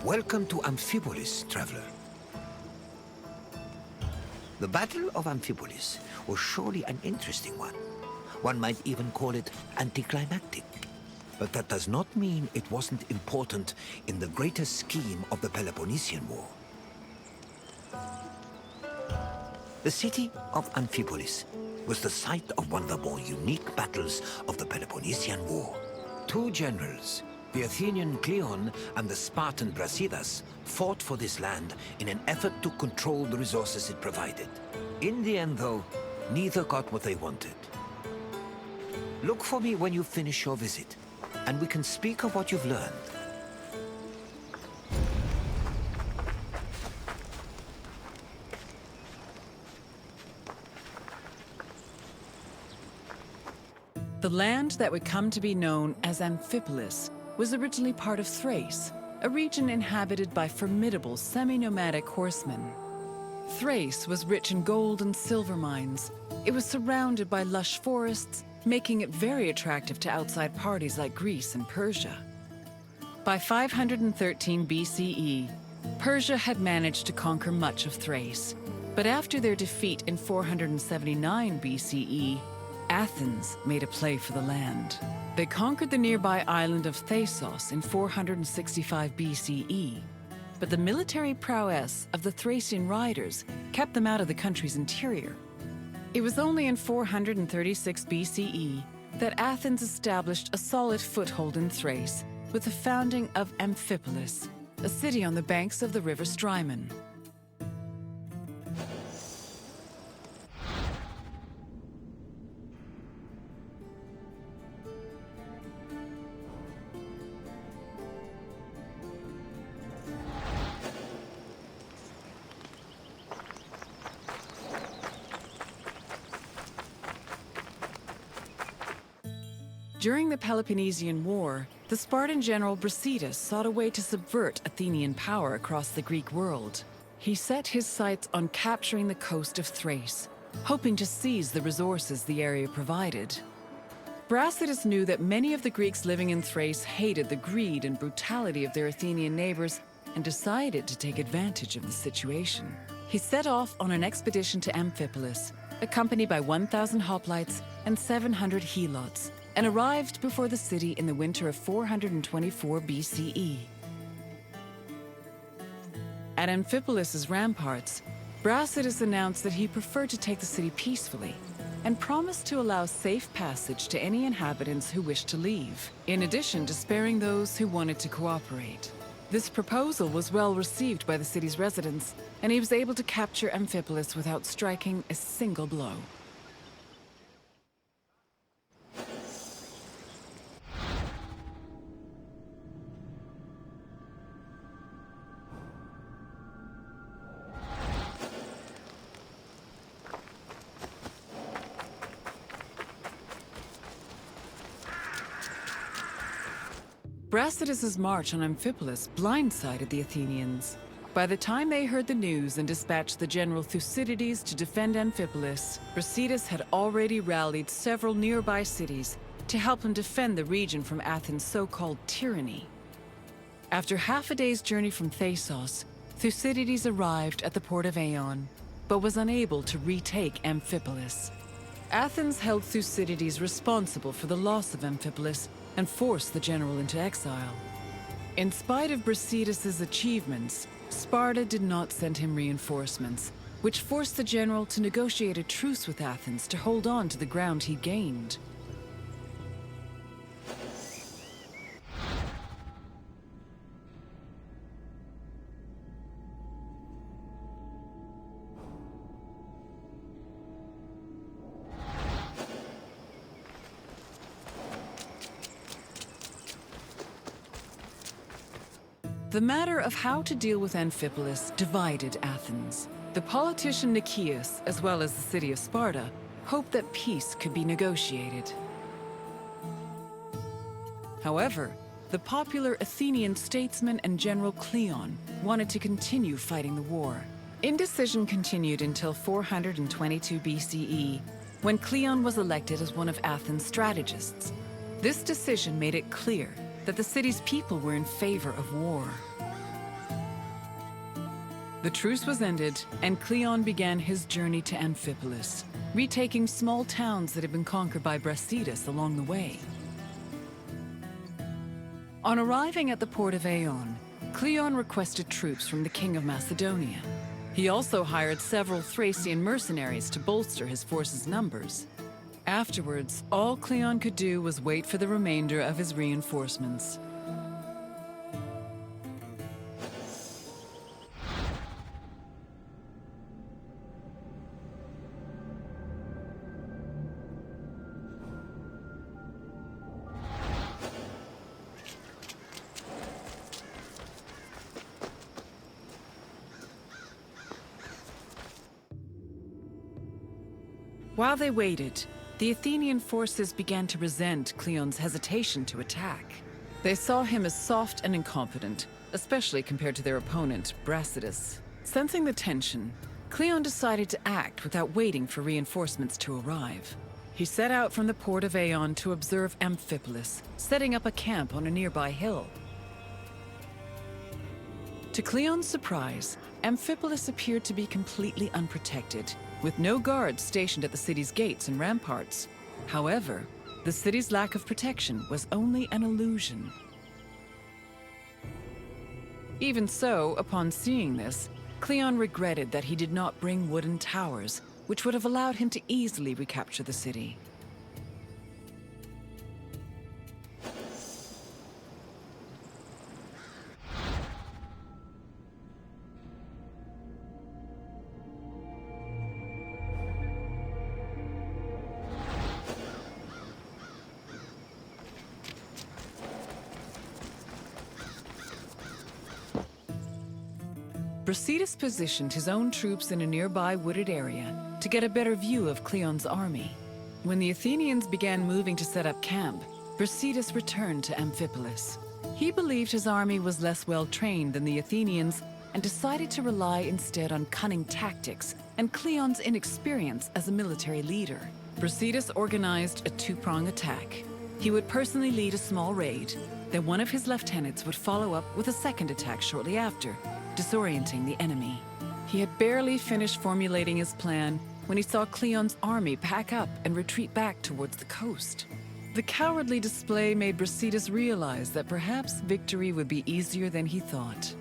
Welcome to Amphipolis, traveler. The Battle of Amphipolis was surely an interesting one. One might even call it anticlimactic. But that does not mean it wasn't important in the greater scheme of the Peloponnesian War. The city of Amphipolis was the site of one of the more unique battles of the Peloponnesian War. Two generals, the Athenian Cleon and the Spartan Brasidas, fought for this land in an effort to control the resources it provided. In the end, though, neither got what they wanted. Look for me when you finish your visit, and we can speak of what you've learned. The land that would come to be known as Amphipolis was originally part of Thrace, a region inhabited by formidable semi-nomadic horsemen. Thrace was rich in gold and silver mines. It was surrounded by lush forests, making it very attractive to outside parties like Greece and Persia. By 513 BCE, Persia had managed to conquer much of Thrace. But after their defeat in 479 BCE, Athens made a play for the land. They conquered the nearby island of Thasos in 465 BCE, but the military prowess of the Thracian riders kept them out of the country's interior. It was only in 436 BCE that Athens established a solid foothold in Thrace with the founding of Amphipolis, a city on the banks of the river Strymon. During the Peloponnesian War, the Spartan general Brasidas sought a way to subvert Athenian power across the Greek world. He set his sights on capturing the coast of Thrace, hoping to seize the resources the area provided. Brasidas knew that many of the Greeks living in Thrace hated the greed and brutality of their Athenian neighbors and decided to take advantage of the situation. He set off on an expedition to Amphipolis, accompanied by 1,000 hoplites and 700 helots, and arrived before the city in the winter of 424 BCE. At Amphipolis' ramparts, Brasidas announced that he preferred to take the city peacefully and promised to allow safe passage to any inhabitants who wished to leave, in addition to sparing those who wanted to cooperate. This proposal was well received by the city's residents, and he was able to capture Amphipolis without striking a single blow. Brasidas' march on Amphipolis blindsided the Athenians. By the time they heard the news and dispatched the general Thucydides to defend Amphipolis, Brasidas had already rallied several nearby cities to help him defend the region from Athens' so-called tyranny. After half a day's journey from Thasos, Thucydides arrived at the port of Aeon, but was unable to retake Amphipolis. Athens held Thucydides responsible for the loss of Amphipolis and forced the general into exile. In spite of Brasidas' achievements, Sparta did not send him reinforcements, which forced the general to negotiate a truce with Athens to hold on to the ground he gained. The matter of how to deal with Amphipolis divided Athens. The politician Nicias, as well as the city of Sparta, hoped that peace could be negotiated. However, the popular Athenian statesman and general Cleon wanted to continue fighting the war. Indecision continued until 422 BCE, when Cleon was elected as one of Athens' strategists. This decision made it clear that the city's people were in favor of war. The truce was ended, and Cleon began his journey to Amphipolis, retaking small towns that had been conquered by Brasidas along the way. On arriving at the port of Aeon, Cleon requested troops from the king of Macedonia. He also hired several Thracian mercenaries to bolster his force's numbers. Afterwards, all Cleon could do was wait for the remainder of his reinforcements. While they waited, the Athenian forces began to resent Cleon's hesitation to attack. They saw him as soft and incompetent, especially compared to their opponent, Brasidas. Sensing the tension, Cleon decided to act without waiting for reinforcements to arrive. He set out from the port of Aeon to observe Amphipolis, setting up a camp on a nearby hill. To Cleon's surprise, Amphipolis appeared to be completely unprotected, with no guards stationed at the city's gates and ramparts. However, the city's lack of protection was only an illusion. Even so, upon seeing this, Cleon regretted that he did not bring wooden towers, which would have allowed him to easily recapture the city. Brasidas positioned his own troops in a nearby wooded area to get a better view of Cleon's army. When the Athenians began moving to set up camp, Brasidas returned to Amphipolis. He believed his army was less well-trained than the Athenians and decided to rely instead on cunning tactics and Cleon's inexperience as a military leader. Brasidas organized a two-prong attack. He would personally lead a small raid, then one of his lieutenants would follow up with a second attack shortly after, disorienting the enemy. He had barely finished formulating his plan when he saw Cleon's army pack up and retreat back towards the coast. The cowardly display made Brasidas realize that perhaps victory would be easier than he thought.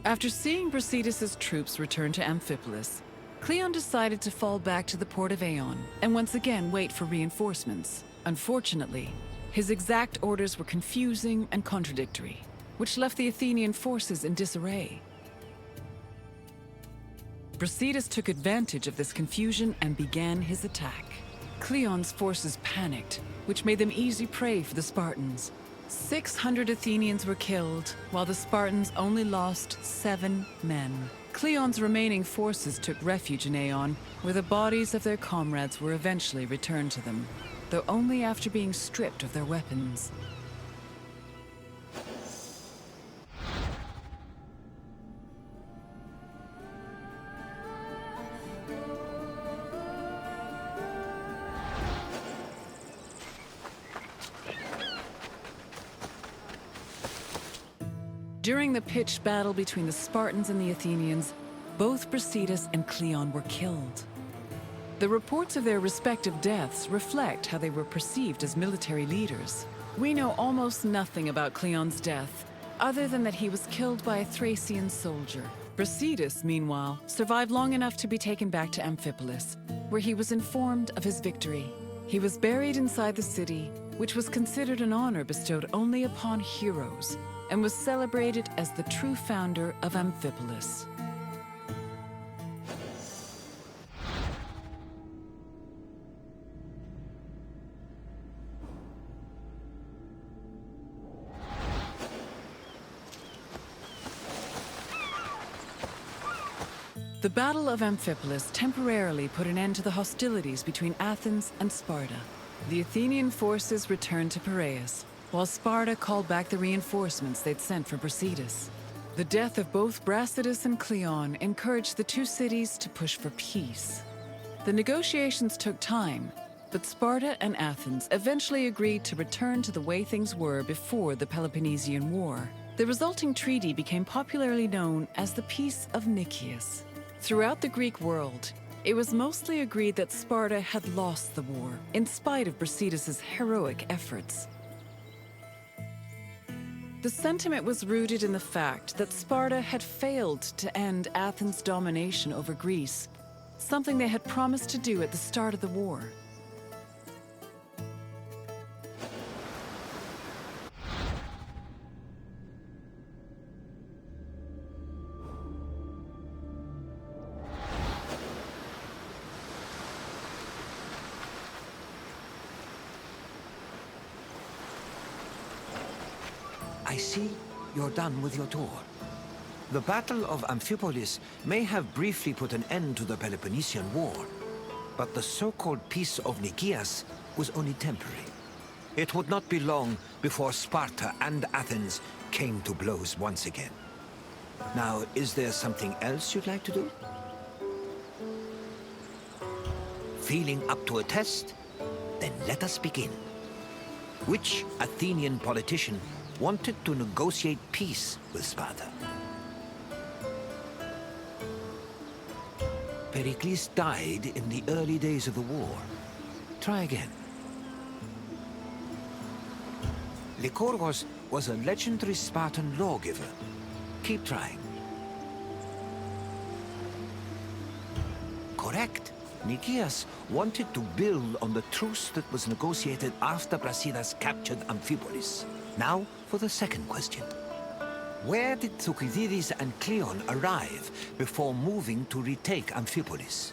After seeing Brasidas' troops return to Amphipolis, Cleon decided to fall back to the port of Aeon and once again wait for reinforcements. Unfortunately, his exact orders were confusing and contradictory, which left the Athenian forces in disarray. Brasidas took advantage of this confusion and began his attack. Cleon's forces panicked, which made them easy prey for the Spartans. 600 Athenians were killed, while the Spartans only lost 7 men. Cleon's remaining forces took refuge in Aeon, where the bodies of their comrades were eventually returned to them, though only after being stripped of their weapons. During the pitched battle between the Spartans and the Athenians, both Brasidas and Cleon were killed. The reports of their respective deaths reflect how they were perceived as military leaders. We know almost nothing about Cleon's death, other than that he was killed by a Thracian soldier. Brasidas, meanwhile, survived long enough to be taken back to Amphipolis, where he was informed of his victory. He was buried inside the city, which was considered an honor bestowed only upon heroes, and was celebrated as the true founder of Amphipolis. The Battle of Amphipolis temporarily put an end to the hostilities between Athens and Sparta. The Athenian forces returned to Piraeus, while Sparta called back the reinforcements they'd sent for Brasidas. The death of both Brasidas and Cleon encouraged the two cities to push for peace. The negotiations took time, but Sparta and Athens eventually agreed to return to the way things were before the Peloponnesian War. The resulting treaty became popularly known as the Peace of Nicias. Throughout the Greek world, it was mostly agreed that Sparta had lost the war, in spite of Brasidas' heroic efforts. The sentiment was rooted in the fact that Sparta had failed to end Athens' domination over Greece, something they had promised to do at the start of the war. I see you're done with your tour. The Battle of Amphipolis may have briefly put an end to the Peloponnesian War, but the so-called Peace of Nicias was only temporary. It would not be long before Sparta and Athens came to blows once again. Now, is there something else you'd like to do? Feeling up to a test? Then let us begin. Which Athenian politician wanted to negotiate peace with Sparta? Pericles died in the early days of the war. Try again. Lycurgus was a legendary Spartan lawgiver. Keep trying. Correct. Nicias wanted to build on the truce that was negotiated after Brasidas captured Amphipolis. Now for the second question. Where did Thucydides and Cleon arrive before moving to retake Amphipolis?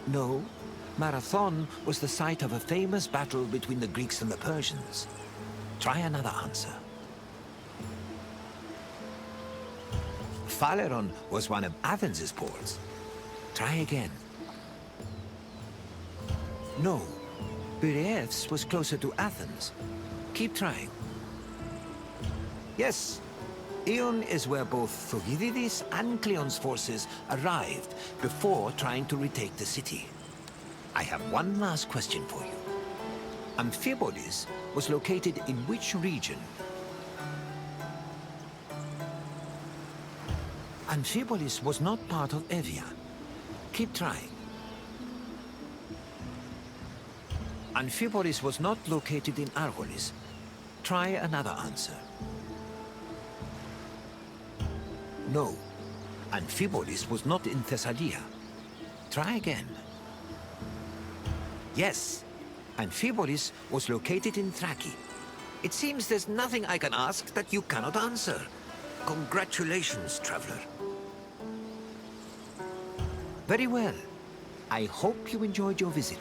No, Marathon was the site of a famous battle between the Greeks and the Persians. Try another answer. Phaleron was one of Athens' ports. Try again. No, Piraeus was closer to Athens. Keep trying. Yes, Ion is where both Thucydides and Cleon's forces arrived before trying to retake the city. I have one last question for you. Amphipolis was located in which region? Amphipolis was not part of Evia. Keep trying. Amphipolis was not located in Argolis. Try another answer. No, Amphipolis was not in Thessalia. Try again. Yes, Amphipolis was located in Thrace. It seems there's nothing I can ask that you cannot answer. Congratulations, traveler. Very well. I hope you enjoyed your visit.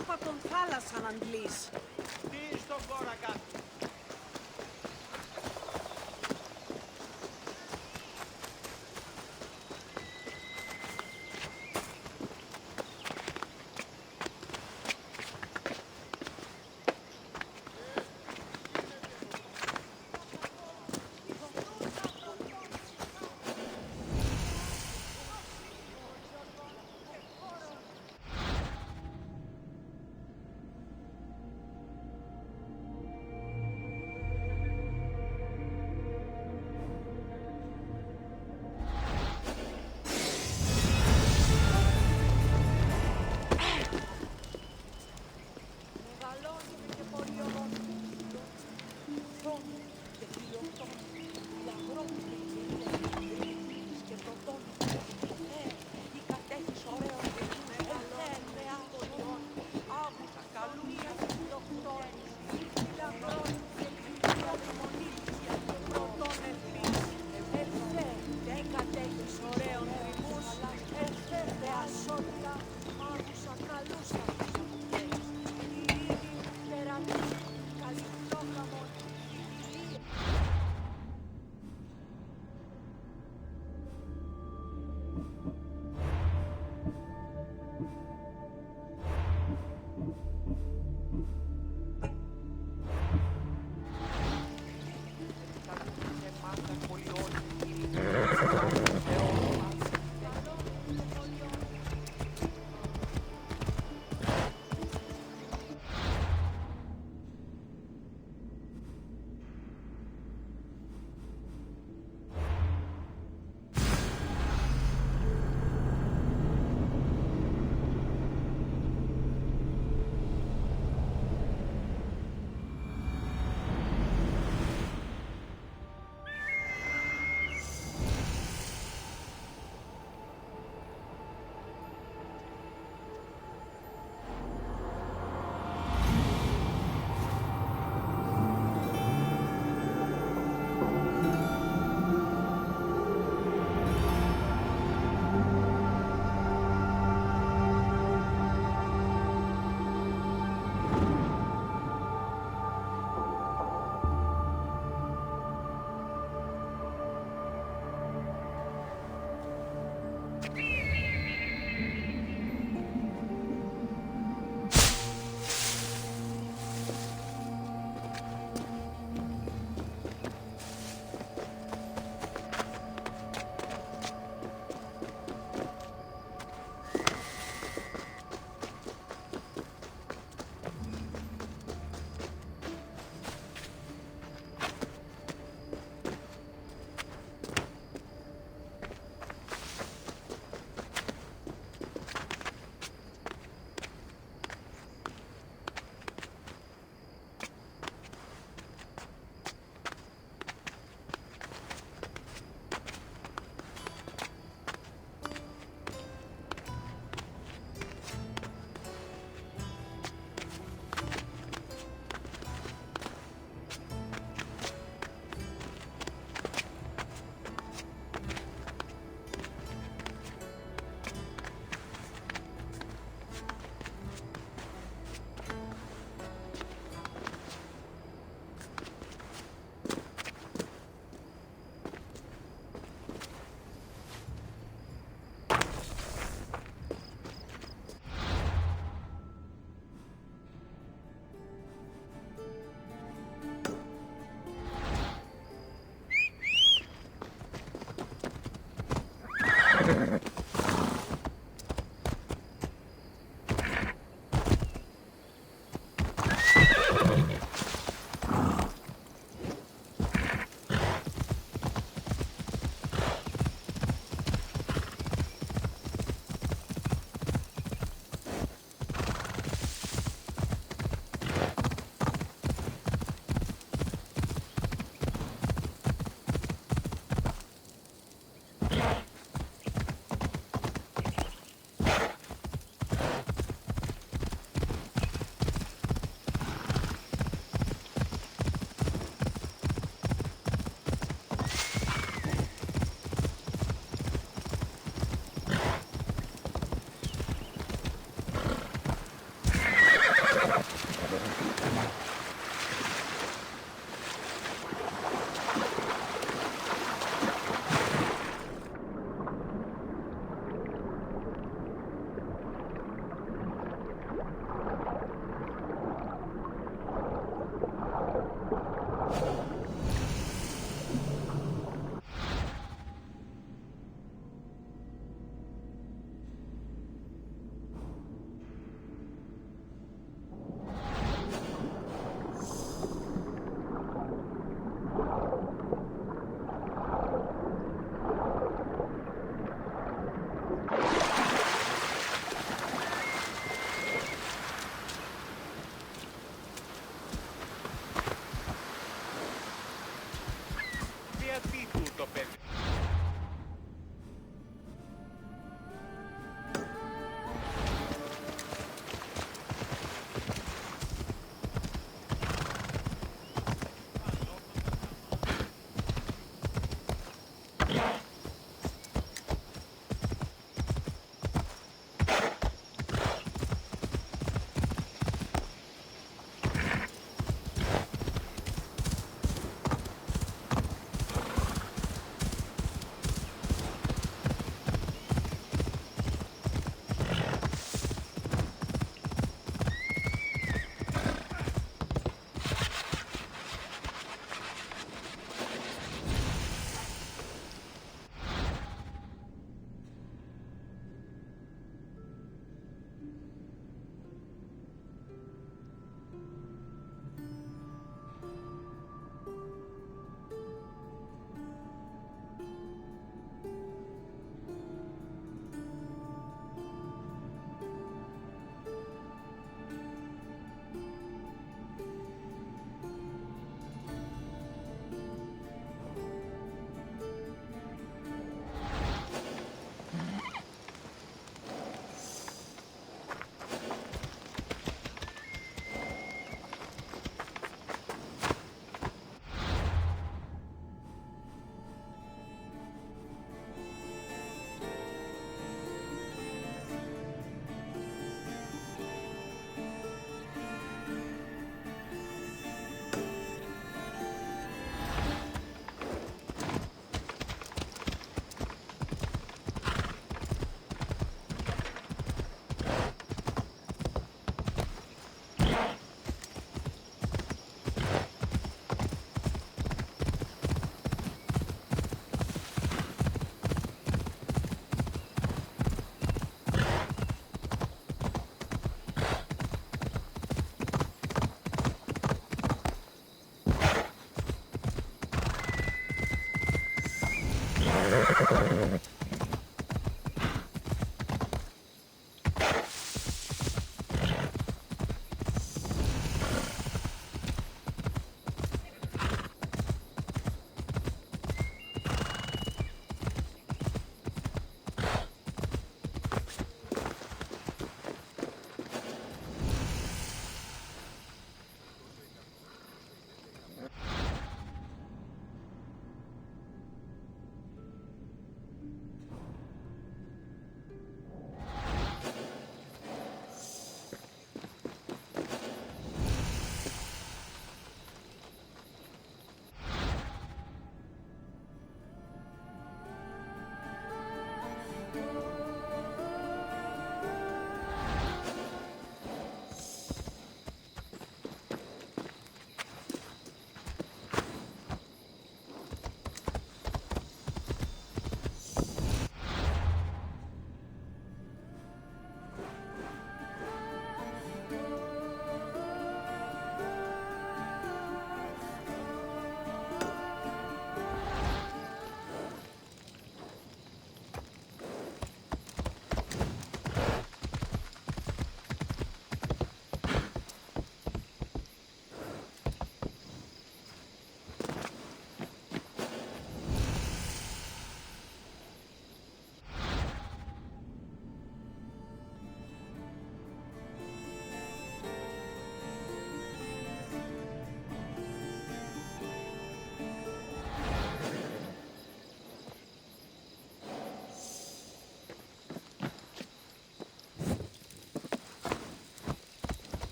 Άπα τον θάλασσαν αντλείς. Τι στον κόρακα.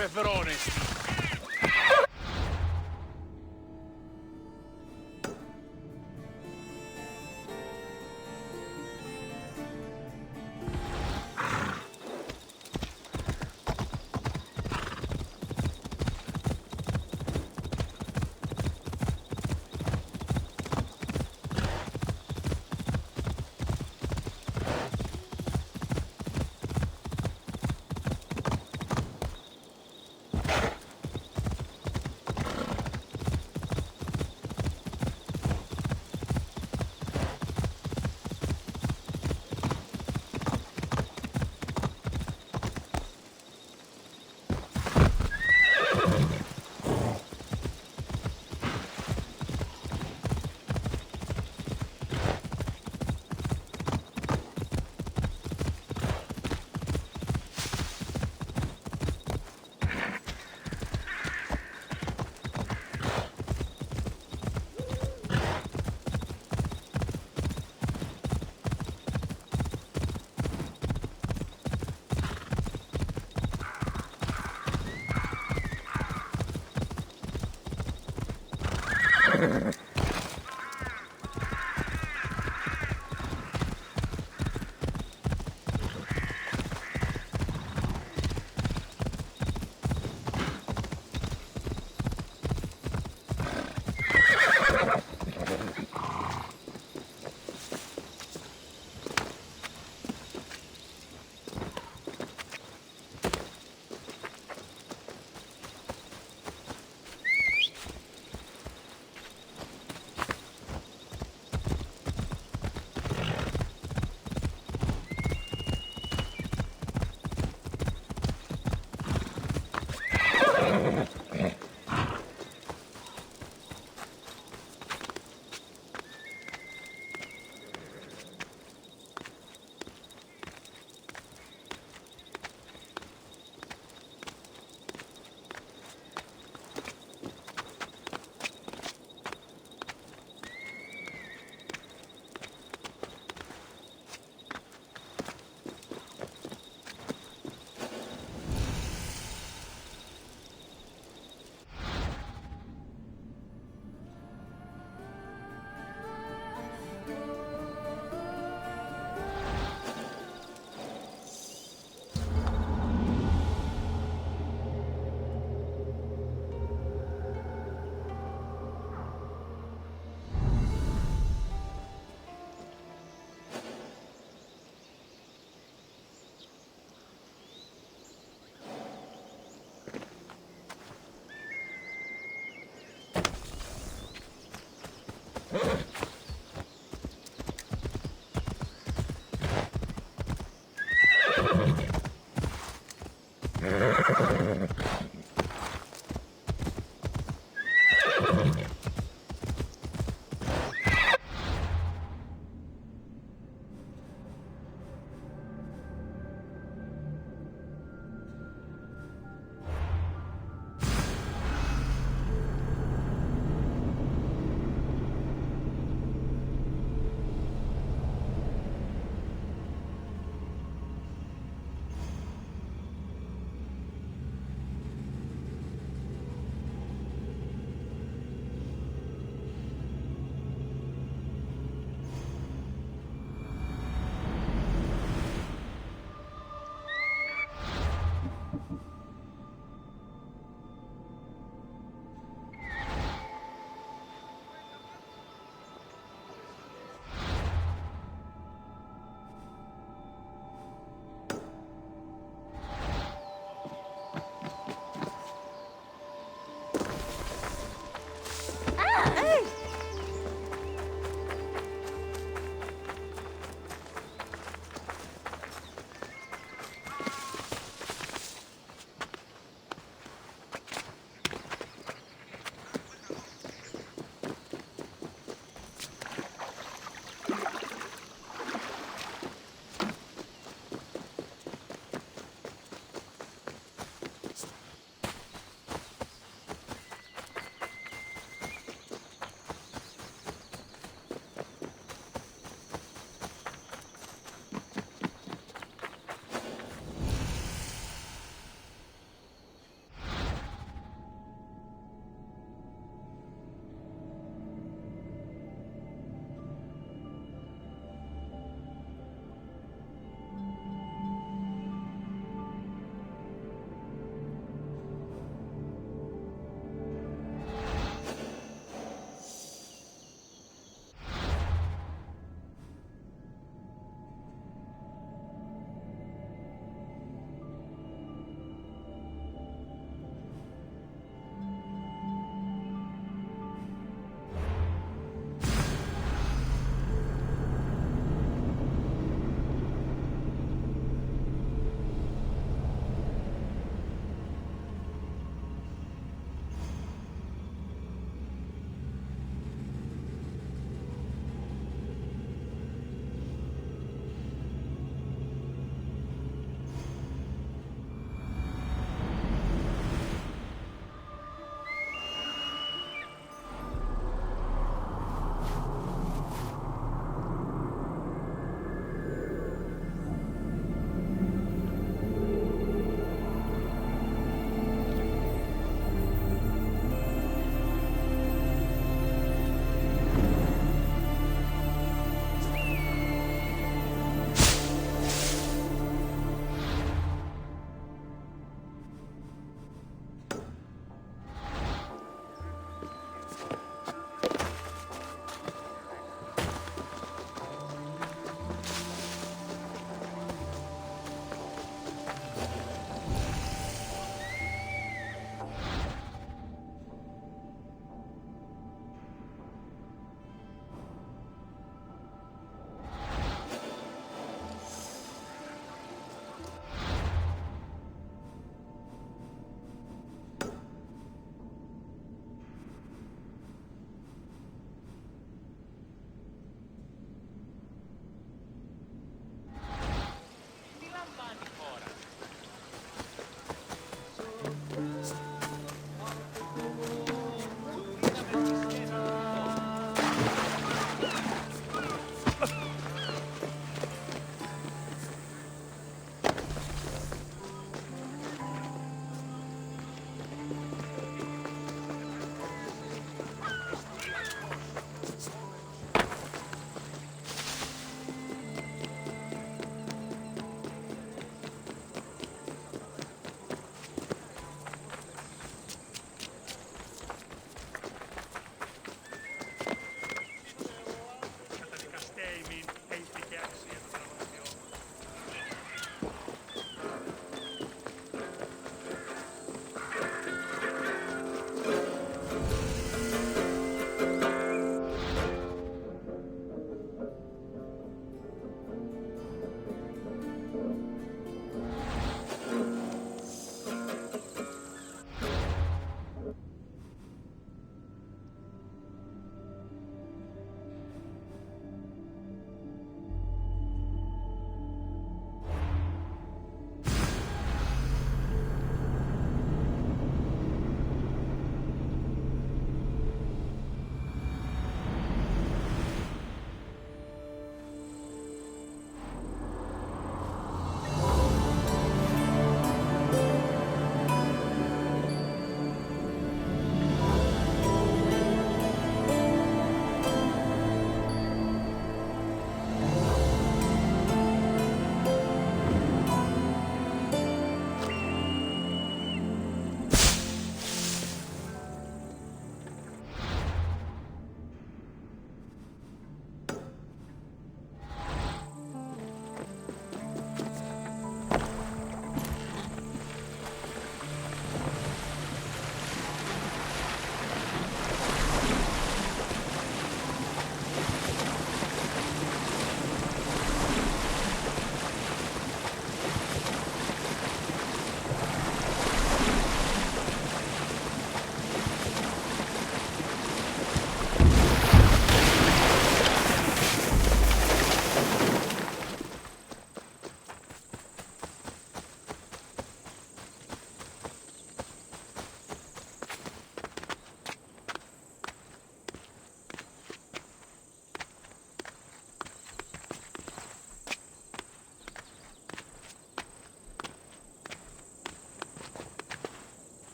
Peperone.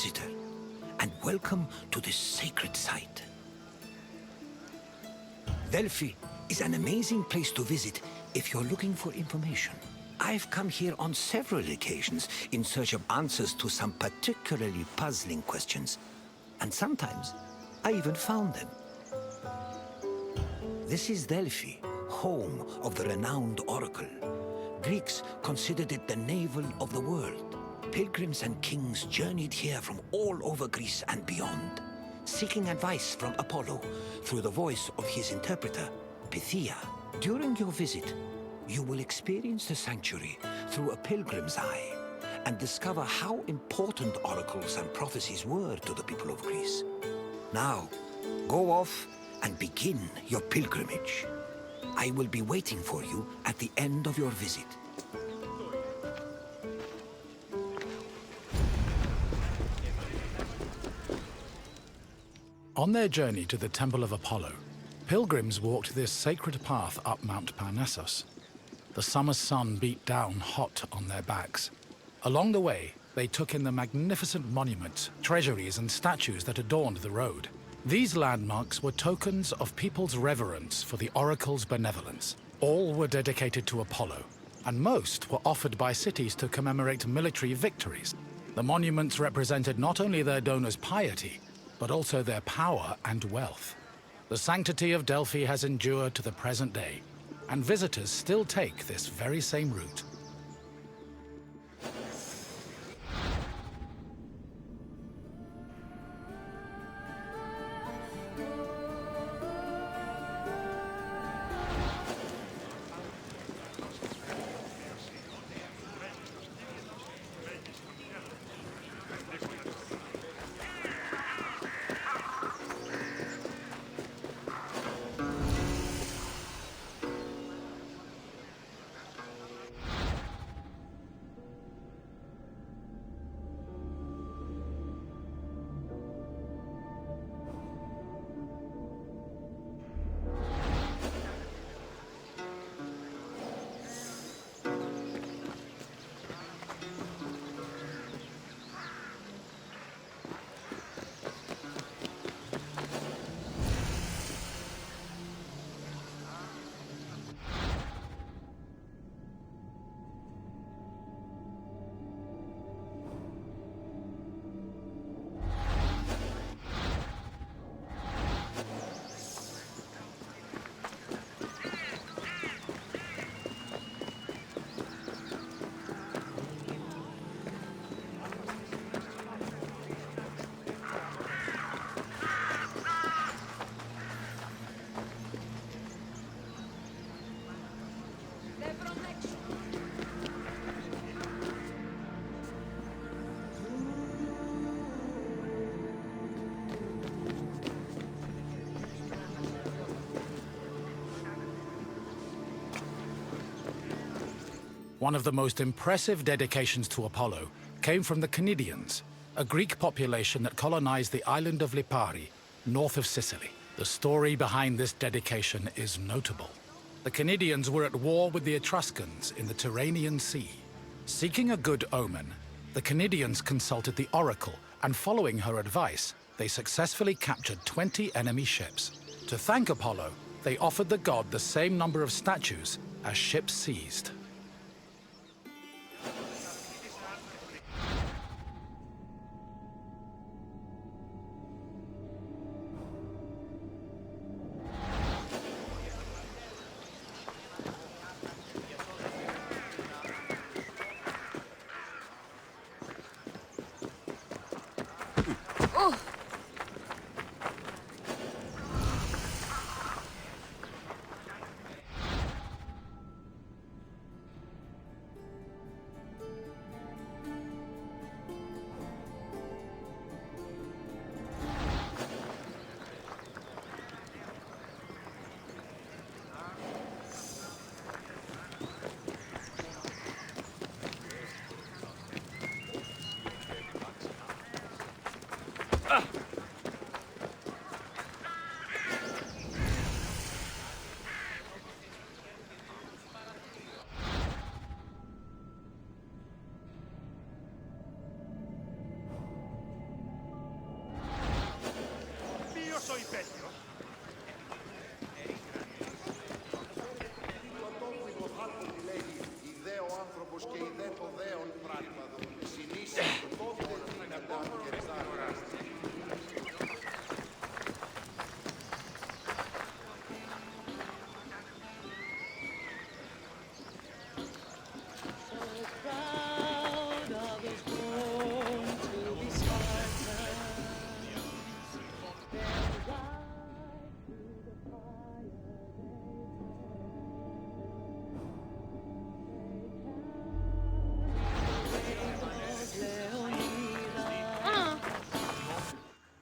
visitor, and welcome to this sacred site. Delphi is an amazing place to visit if you're looking for information. I've come here on several occasions in search of answers to some particularly puzzling questions, and sometimes I even found them. This is Delphi, home of the renowned oracle. Greeks considered it the navel of the world. Pilgrims and kings journeyed here from all over Greece and beyond, seeking advice from Apollo through the voice of his interpreter, Pythia. During your visit, you will experience the sanctuary through a pilgrim's eye and discover how important oracles and prophecies were to the people of Greece. Now, go off and begin your pilgrimage. I will be waiting for you at the end of your visit. On their journey to the Temple of Apollo, pilgrims walked this sacred path up Mount Parnassus. The summer sun beat down hot on their backs. Along the way, they took in the magnificent monuments, treasuries, and statues that adorned the road. These landmarks were tokens of people's reverence for the oracle's benevolence. All were dedicated to Apollo, and most were offered by cities to commemorate military victories. The monuments represented not only their donors' piety, but also their power and wealth. The sanctity of Delphi has endured to the present day, and visitors still take this very same route. One of the most impressive dedications to Apollo came from the Cnidians, a Greek population that colonized the island of Lipari, north of Sicily. The story behind this dedication is notable. The Cnidians were at war with the Etruscans in the Tyrrhenian Sea. Seeking a good omen, the Cnidians consulted the oracle, and following her advice, they successfully captured 20 enemy ships. To thank Apollo, they offered the god the same number of statues as ships seized.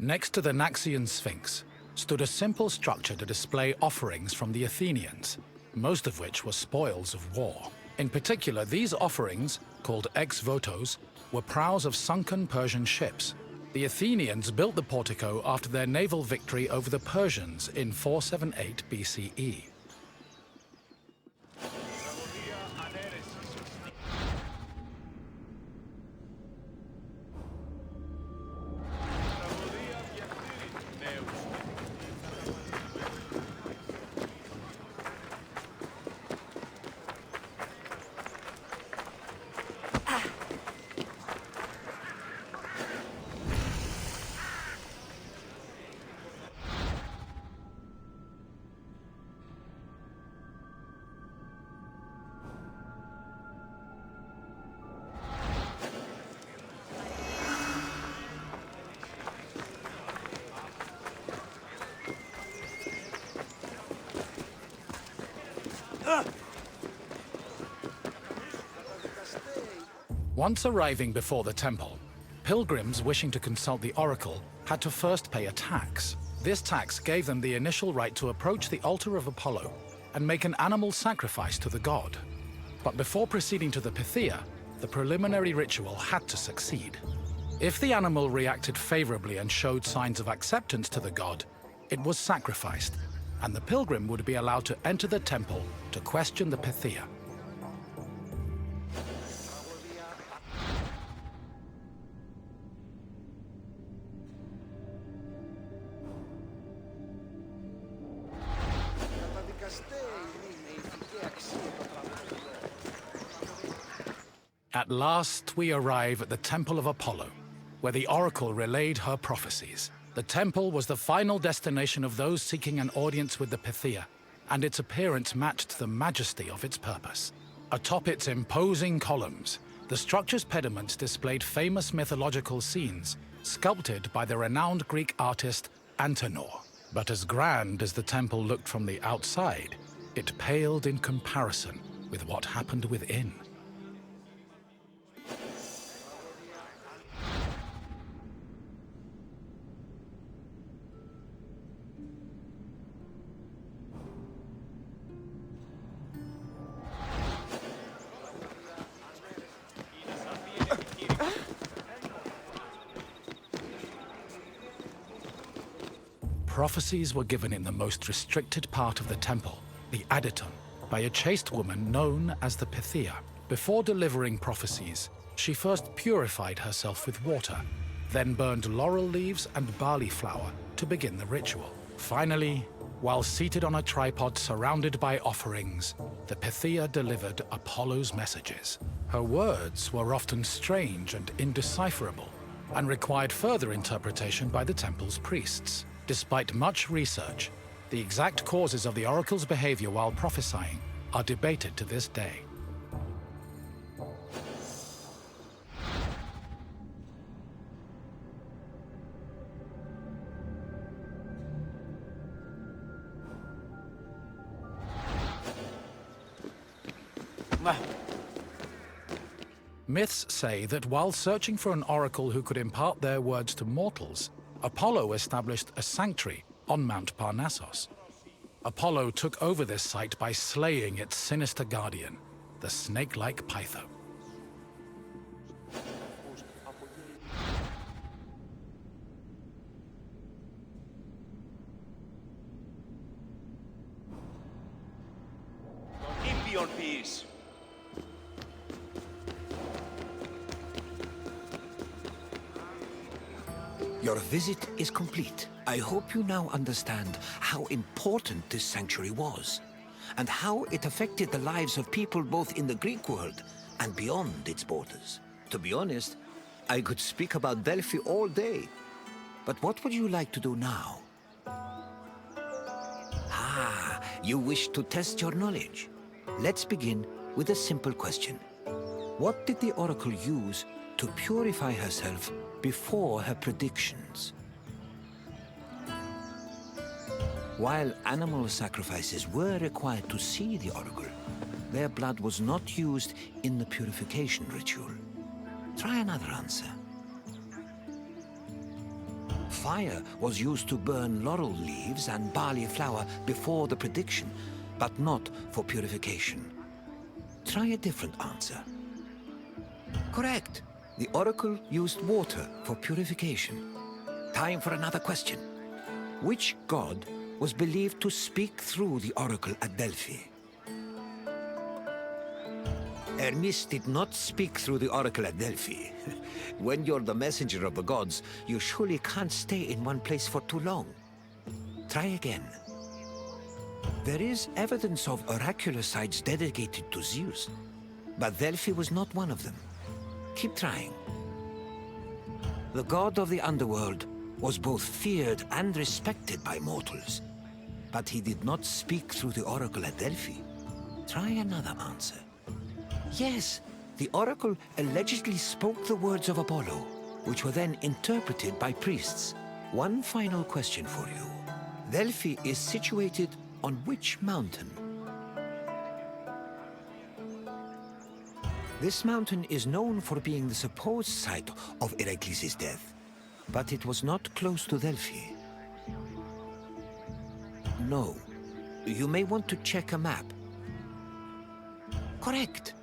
Next to the Naxian Sphinx stood a simple structure to display offerings from the Athenians, most of which were spoils of war. In particular, these offerings, called ex-votos, were prows of sunken Persian ships. The Athenians built the portico after their naval victory over the Persians in 478 BCE. Once arriving before the temple, pilgrims wishing to consult the oracle had to first pay a tax. This tax gave them the initial right to approach the altar of Apollo and make an animal sacrifice to the god. But before proceeding to the Pythia, the preliminary ritual had to succeed. If the animal reacted favorably and showed signs of acceptance to the god, it was sacrificed, and the pilgrim would be allowed to enter the temple to question the Pythia. At last, we arrive at the Temple of Apollo, where the oracle relayed her prophecies. The temple was the final destination of those seeking an audience with the Pythia, and its appearance matched the majesty of its purpose. Atop its imposing columns, the structure's pediment displayed famous mythological scenes, sculpted by the renowned Greek artist Antenor. But as grand as the temple looked from the outside, it paled in comparison with what happened within. Prophecies were given in the most restricted part of the temple, the Adyton, by a chaste woman known as the Pythia. Before delivering prophecies, she first purified herself with water, then burned laurel leaves and barley flour to begin the ritual. Finally, while seated on a tripod surrounded by offerings, the Pythia delivered Apollo's messages. Her words were often strange and indecipherable, and required further interpretation by the temple's priests. Despite much research, the exact causes of the oracle's behavior while prophesying are debated to this day. Myths say that while searching for an oracle who could impart their words to mortals, Apollo established a sanctuary on Mount Parnassus. Apollo took over this site by slaying its sinister guardian, the snake-like Pytho. Olympion peace. Your visit is complete. I hope you now understand how important this sanctuary was, and how it affected the lives of people both in the Greek world and beyond its borders. To be honest, I could speak about Delphi all day. But what would you like to do now? Ah, you wish to test your knowledge. Let's begin with a simple question. What did the oracle use to purify herself before her predictions? While animal sacrifices were required to see the oracle, their blood was not used in the purification ritual. Try another answer. Fire was used to burn laurel leaves and barley flour before the prediction, but not for purification. Try a different answer. Correct. The oracle used water for purification. Time for another question. Which god was believed to speak through the oracle at Delphi? Hermes did not speak through the oracle at Delphi. When you're the messenger of the gods, you surely can't stay in one place for too long. Try again. There is evidence of oracular sites dedicated to Zeus, but Delphi was not one of them. Keep trying. The god of the underworld was both feared and respected by mortals, but he did not speak through the oracle at Delphi. Try another answer. Yes, the oracle allegedly spoke the words of Apollo, which were then interpreted by priests. One final question for you. Delphi is situated on which mountain? This mountain is known for being the supposed site of Heracles' death, but it was not close to Delphi. No. You may want to check a map. Correct.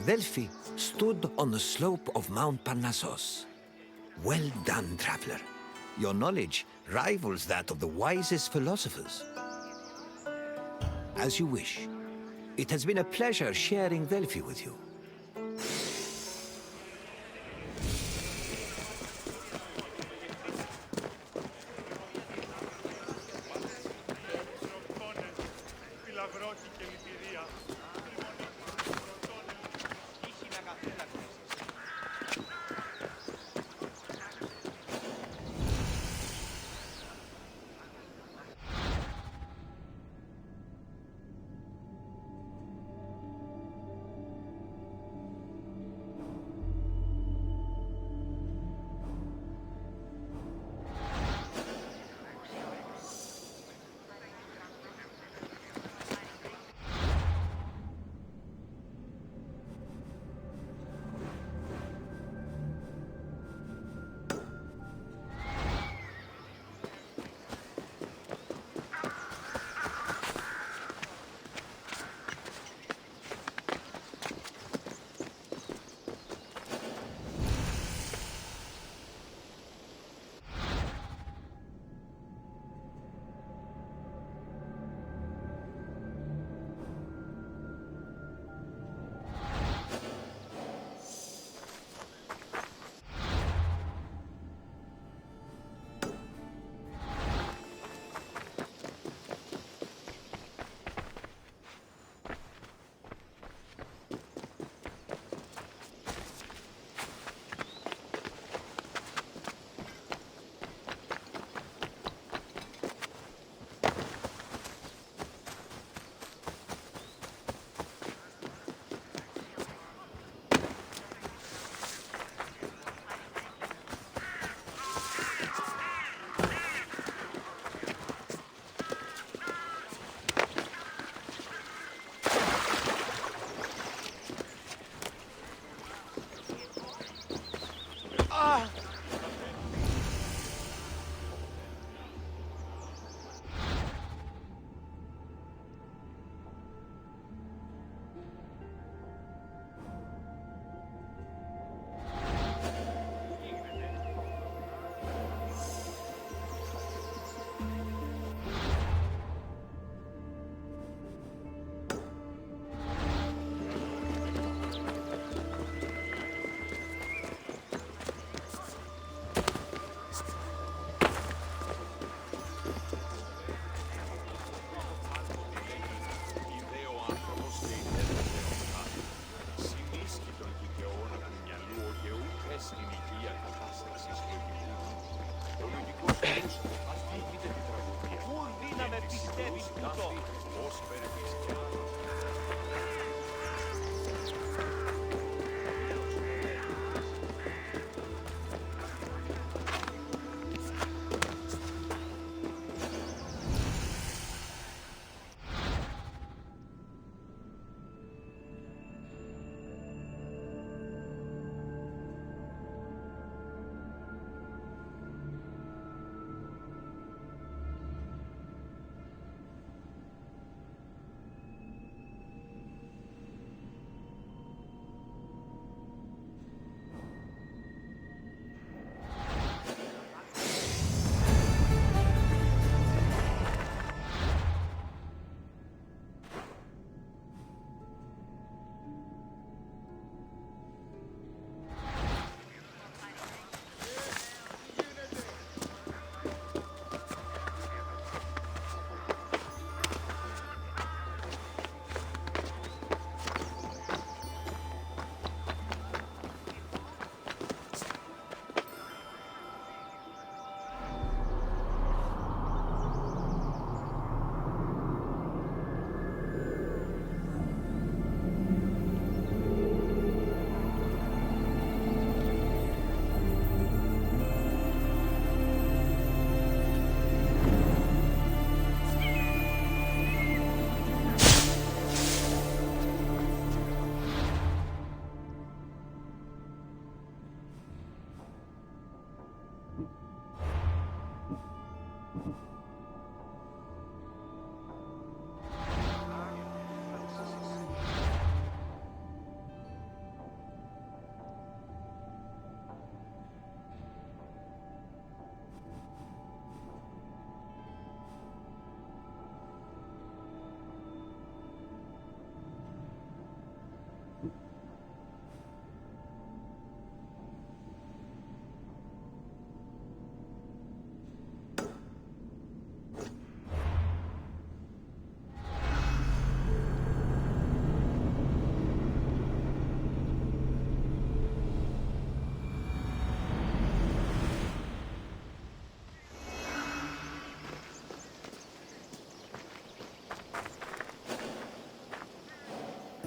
Delphi stood on the slope of Mount Parnassus. Well done, traveler. Your knowledge rivals that of the wisest philosophers. As you wish. It has been a pleasure sharing Delphi with you.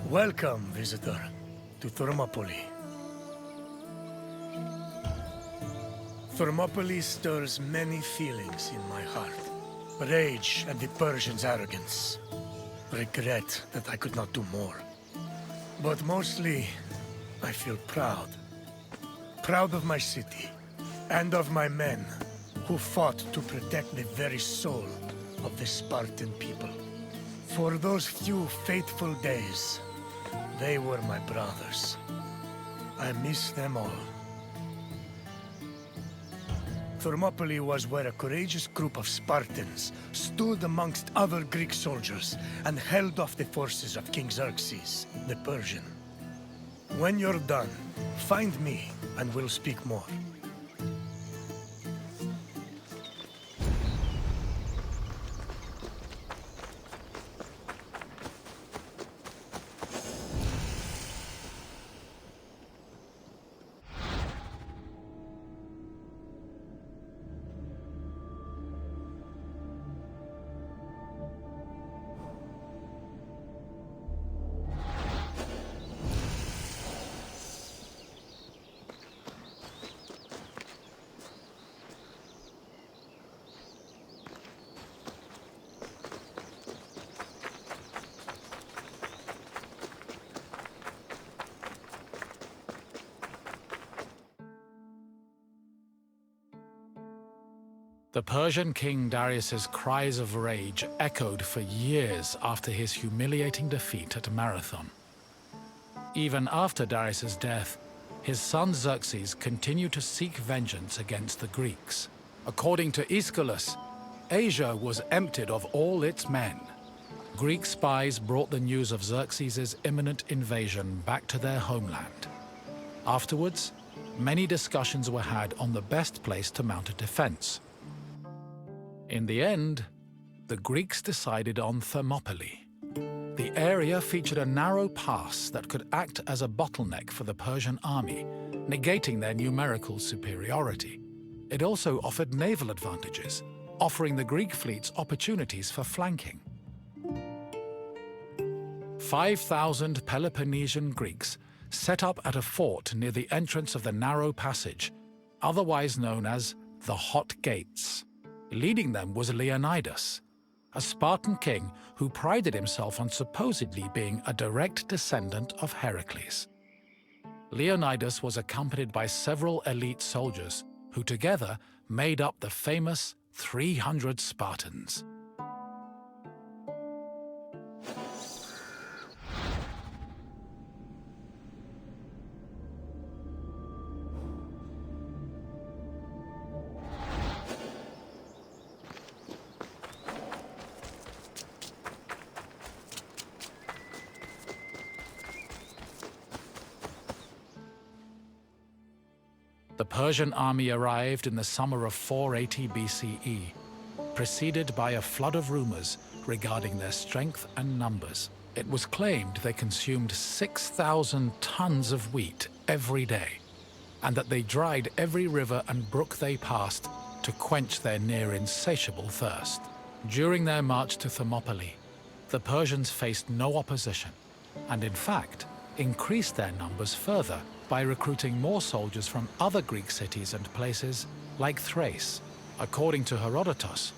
Welcome, visitor, to Thermopylae. Thermopylae stirs many feelings in my heart. Rage at the Persians' arrogance. Regret that I could not do more. But mostly, I feel proud. Proud of my city, and of my men, who fought to protect the very soul of the Spartan people. For those few fateful days, they were my brothers. I miss them all. Thermopylae was where a courageous group of Spartans stood amongst other Greek soldiers and held off the forces of King Xerxes, the Persian. When you're done, find me and we'll speak more. The Persian king Darius's cries of rage echoed for years after his humiliating defeat at Marathon. Even after Darius's death, his son Xerxes continued to seek vengeance against the Greeks. According to Aeschylus, Asia was emptied of all its men. Greek spies brought the news of Xerxes' imminent invasion back to their homeland. Afterwards, many discussions were had on the best place to mount a defense. In the end, the Greeks decided on Thermopylae. The area featured a narrow pass that could act as a bottleneck for the Persian army, negating their numerical superiority. It also offered naval advantages, offering the Greek fleets opportunities for flanking. 5,000 Peloponnesian Greeks set up at a fort near the entrance of the narrow passage, otherwise known as the Hot Gates. Leading them was Leonidas, a Spartan king who prided himself on supposedly being a direct descendant of Heracles. Leonidas was accompanied by several elite soldiers who together made up the famous 300 Spartans. The Persian army arrived in the summer of 480 BCE, preceded by a flood of rumors regarding their strength and numbers. It was claimed they consumed 6,000 tons of wheat every day, and that they dried every river and brook they passed to quench their near insatiable thirst. During their march to Thermopylae, the Persians faced no opposition, and in fact, increased their numbers further by recruiting more soldiers from other Greek cities and places like Thrace. According to Herodotus,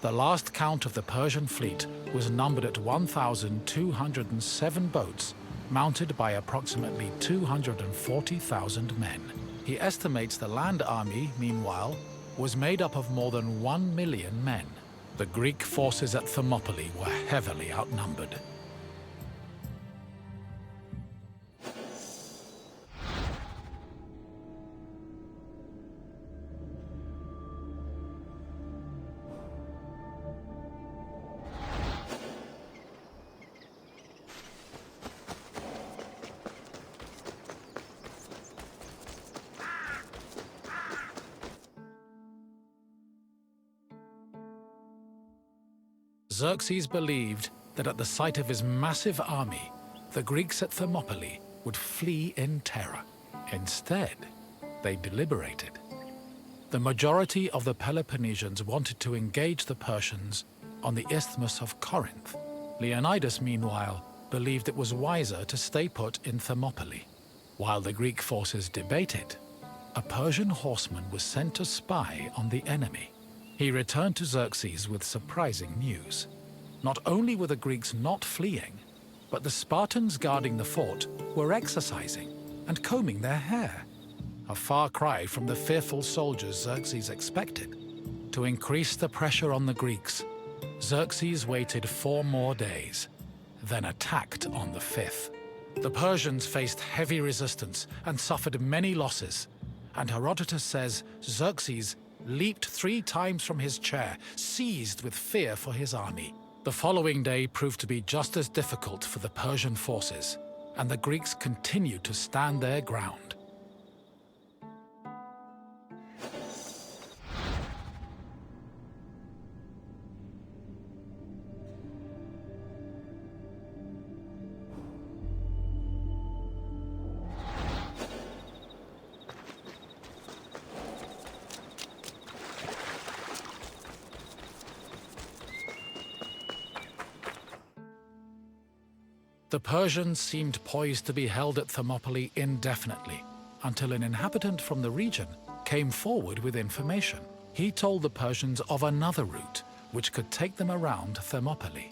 the last count of the Persian fleet was numbered at 1,207 boats, mounted by approximately 240,000 men. He estimates the land army, meanwhile, was made up of more than 1 million men. The Greek forces at Thermopylae were heavily outnumbered. Xerxes believed that at the sight of his massive army, the Greeks at Thermopylae would flee in terror. Instead, they deliberated. The majority of the Peloponnesians wanted to engage the Persians on the Isthmus of Corinth. Leonidas, meanwhile, believed it was wiser to stay put in Thermopylae. While the Greek forces debated, a Persian horseman was sent to spy on the enemy. He returned to Xerxes with surprising news. Not only were the Greeks not fleeing, but the Spartans guarding the fort were exercising and combing their hair. A far cry from the fearful soldiers Xerxes expected. To increase the pressure on the Greeks, Xerxes waited 4 more days, then attacked on the 5th. The Persians faced heavy resistance and suffered many losses, and Herodotus says Xerxes leaped 3 times from his chair, seized with fear for his army. The following day proved to be just as difficult for the Persian forces, and the Greeks continued to stand their ground. The Persians seemed poised to be held at Thermopylae indefinitely, until an inhabitant from the region came forward with information. He told the Persians of another route which could take them around Thermopylae.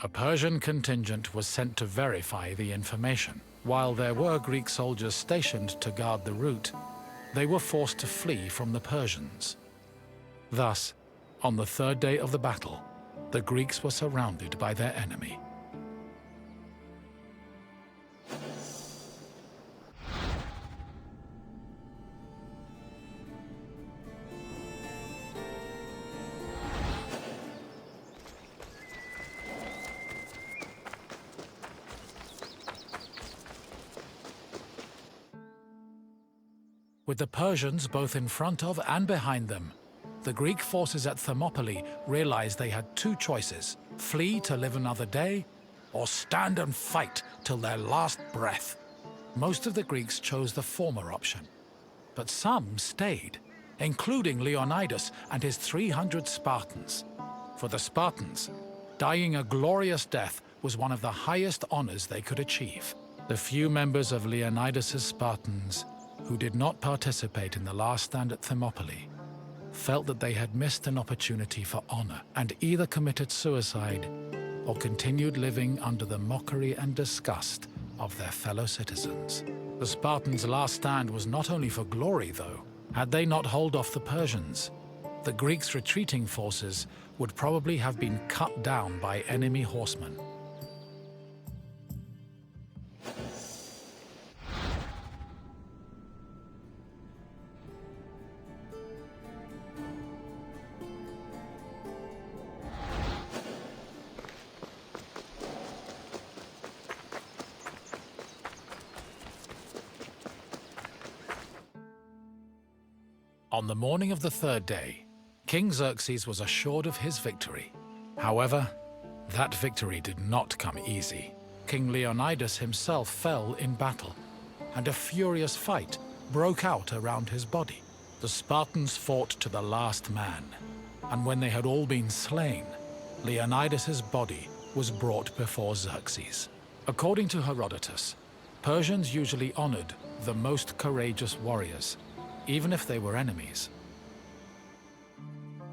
A Persian contingent was sent to verify the information. While there were Greek soldiers stationed to guard the route, they were forced to flee from the Persians. Thus, on the 3rd day of the battle, the Greeks were surrounded by their enemy. With the Persians both in front of and behind them, the Greek forces at Thermopylae realized they had 2 choices: flee to live another day, or stand and fight till their last breath. Most of the Greeks chose the former option, but some stayed, including Leonidas and his 300 Spartans. For the Spartans, dying a glorious death was one of the highest honors they could achieve. The few members of Leonidas's Spartans who did not participate in the last stand at Thermopylae felt that they had missed an opportunity for honor and either committed suicide or continued living under the mockery and disgust of their fellow citizens. The Spartans' last stand was not only for glory, though. Had they not held off the Persians, the Greeks' retreating forces would probably have been cut down by enemy horsemen. On the morning of the 3rd day, King Xerxes was assured of his victory. However, that victory did not come easy. King Leonidas himself fell in battle, and a furious fight broke out around his body. The Spartans fought to the last man, and when they had all been slain, Leonidas's body was brought before Xerxes. According to Herodotus, Persians usually honored the most courageous warriors, even if they were enemies.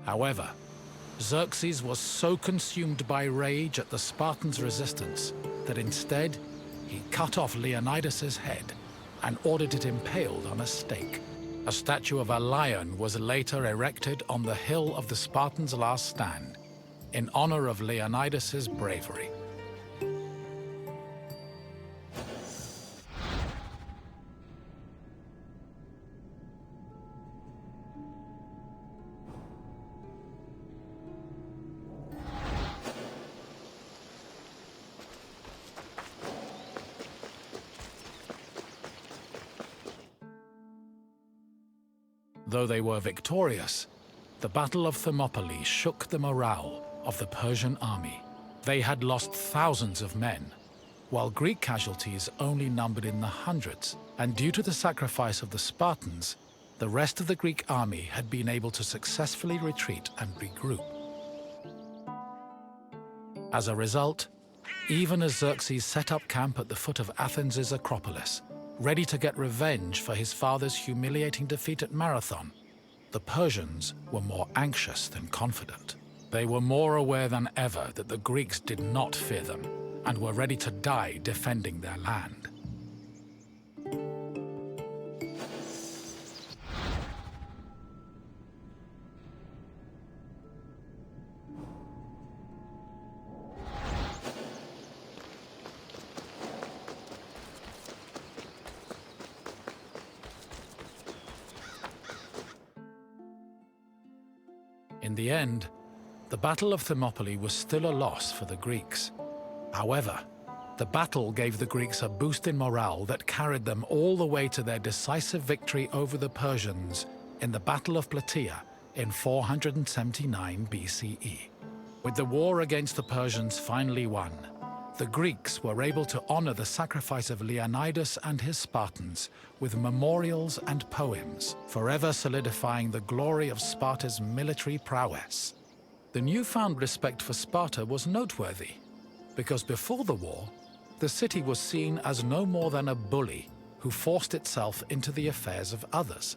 However, Xerxes was so consumed by rage at the Spartans' resistance that instead he cut off Leonidas's head and ordered it impaled on a stake. A statue of a lion was later erected on the hill of the Spartans' last stand in honor of Leonidas's bravery. Though they were victorious, the Battle of Thermopylae shook the morale of the Persian army. They had lost thousands of men, while Greek casualties only numbered in the hundreds, and due to the sacrifice of the Spartans, the rest of the Greek army had been able to successfully retreat and regroup. As a result, even as Xerxes set up camp at the foot of Athens' Acropolis, ready to get revenge for his father's humiliating defeat at Marathon, the Persians were more anxious than confident. They were more aware than ever that the Greeks did not fear them and were ready to die defending their land. In the end, the Battle of Thermopylae was still a loss for the Greeks. However, the battle gave the Greeks a boost in morale that carried them all the way to their decisive victory over the Persians in the Battle of Plataea in 479 BCE. With the war against the Persians finally won, the Greeks were able to honor the sacrifice of Leonidas and his Spartans with memorials and poems, forever solidifying the glory of Sparta's military prowess. The newfound respect for Sparta was noteworthy, because before the war, the city was seen as no more than a bully who forced itself into the affairs of others.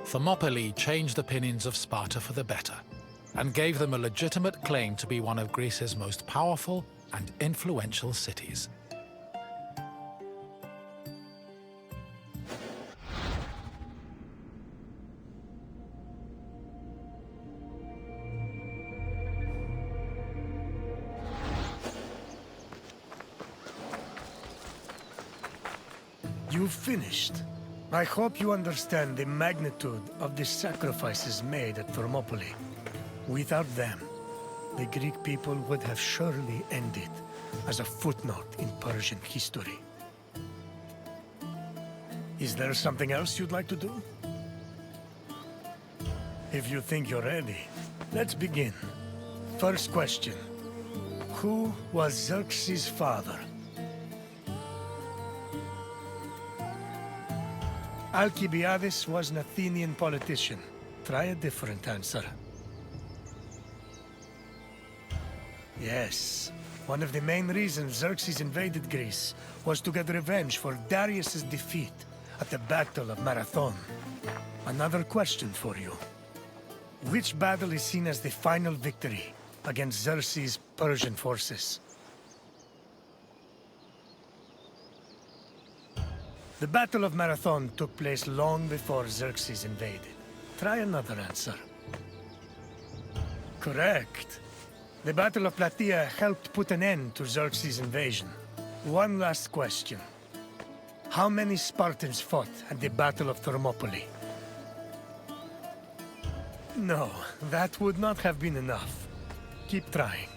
Thermopylae changed opinions of Sparta for the better, and gave them a legitimate claim to be one of Greece's most powerful and influential cities. You've finished. I hope you understand the magnitude of the sacrifices made at Thermopylae. Without them, the Greek people would have surely ended as a footnote in Persian history. Is there something else you'd like to do? If you think you're ready, let's begin. First question. Who was Xerxes' father? Alcibiades was an Athenian politician. Try a different answer. Yes. One of the main reasons Xerxes invaded Greece was to get revenge for Darius's defeat at the Battle of Marathon. Another question for you. Which battle is seen as the final victory against Xerxes' Persian forces? The Battle of Marathon took place long before Xerxes invaded. Try another answer. Correct. The Battle of Plataea helped put an end to Xerxes' invasion. One last question. How many Spartans fought at the Battle of Thermopylae? No, that would not have been enough. Keep trying.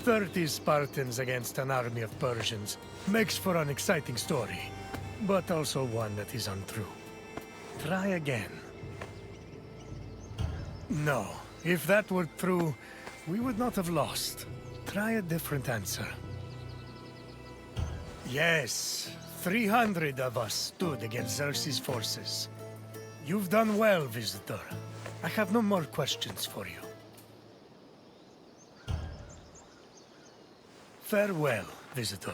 30 Spartans against an army of Persians makes for an exciting story, but also one that is untrue. Try again. No, if that were true, we would not have lost. Try a different answer. Yes, 300 of us stood against Xerxes' forces. You've done well, visitor. I have no more questions for you. Farewell, visitor.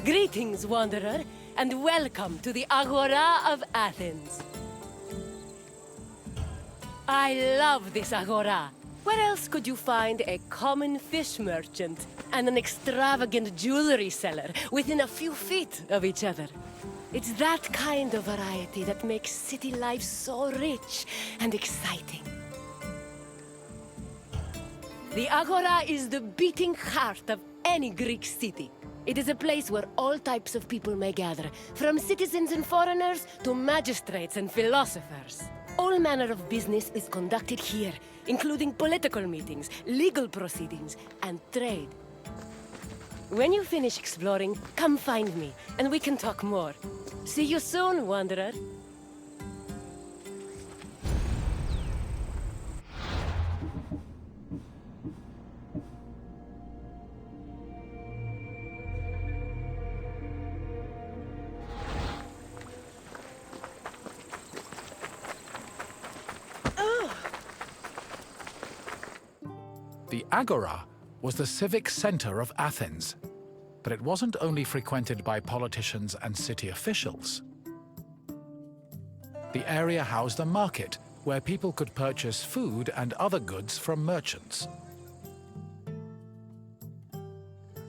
Greetings, wanderer, and welcome to the Agora of Athens. I love this Agora. Where else could you find a common fish merchant and an extravagant jewelry seller within a few feet of each other? It's that kind of variety that makes city life so rich and exciting. The Agora is the beating heart of any Greek city. It is a place where all types of people may gather, from citizens and foreigners to magistrates and philosophers. All manner of business is conducted here, including political meetings, legal proceedings, and trade. When you finish exploring, come find me, and we can talk more. See you soon, wanderer. The Agora was the civic center of Athens, but it wasn't only frequented by politicians and city officials. The area housed a market where people could purchase food and other goods from merchants.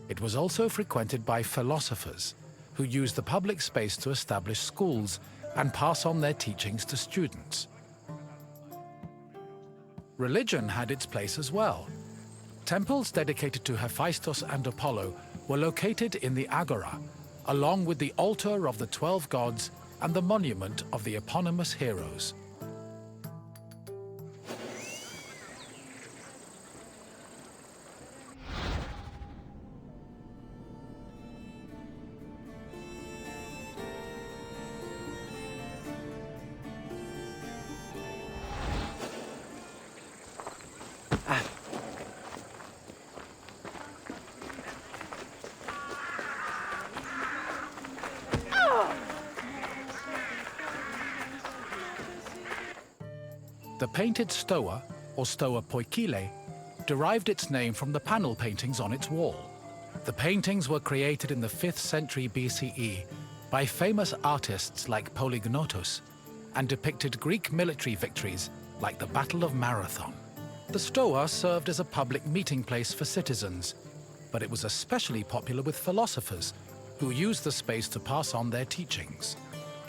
It was also frequented by philosophers, who used the public space to establish schools and pass on their teachings to students. Religion had its place as well. Temples dedicated to Hephaestus and Apollo were located in the Agora, along with the altar of the 12 gods and the monument of the eponymous heroes. The painted stoa, or stoa poikile, derived its name from the panel paintings on its wall. The paintings were created in the 5th century BCE by famous artists like Polygnotus and depicted Greek military victories like the Battle of Marathon. The stoa served as a public meeting place for citizens, but it was especially popular with philosophers who used the space to pass on their teachings.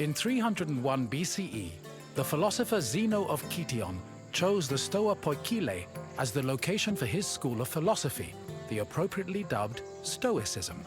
In 301 BCE, the philosopher Zeno of Kition chose the Stoa Poikile as the location for his school of philosophy, the appropriately dubbed Stoicism.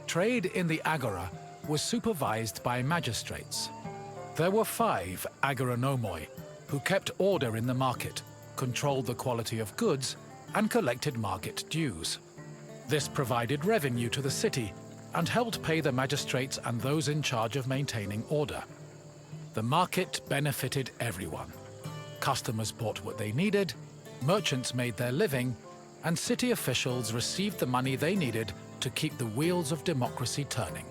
Trade in the Agora was supervised by magistrates. There were 5 agoranomoi who kept order in the market, controlled the quality of goods, and collected market dues. This provided revenue to the city and helped pay the magistrates and those in charge of maintaining order. The market benefited everyone. Customers bought what they needed, merchants made their living, and city officials received the money they needed to keep the wheels of democracy turning.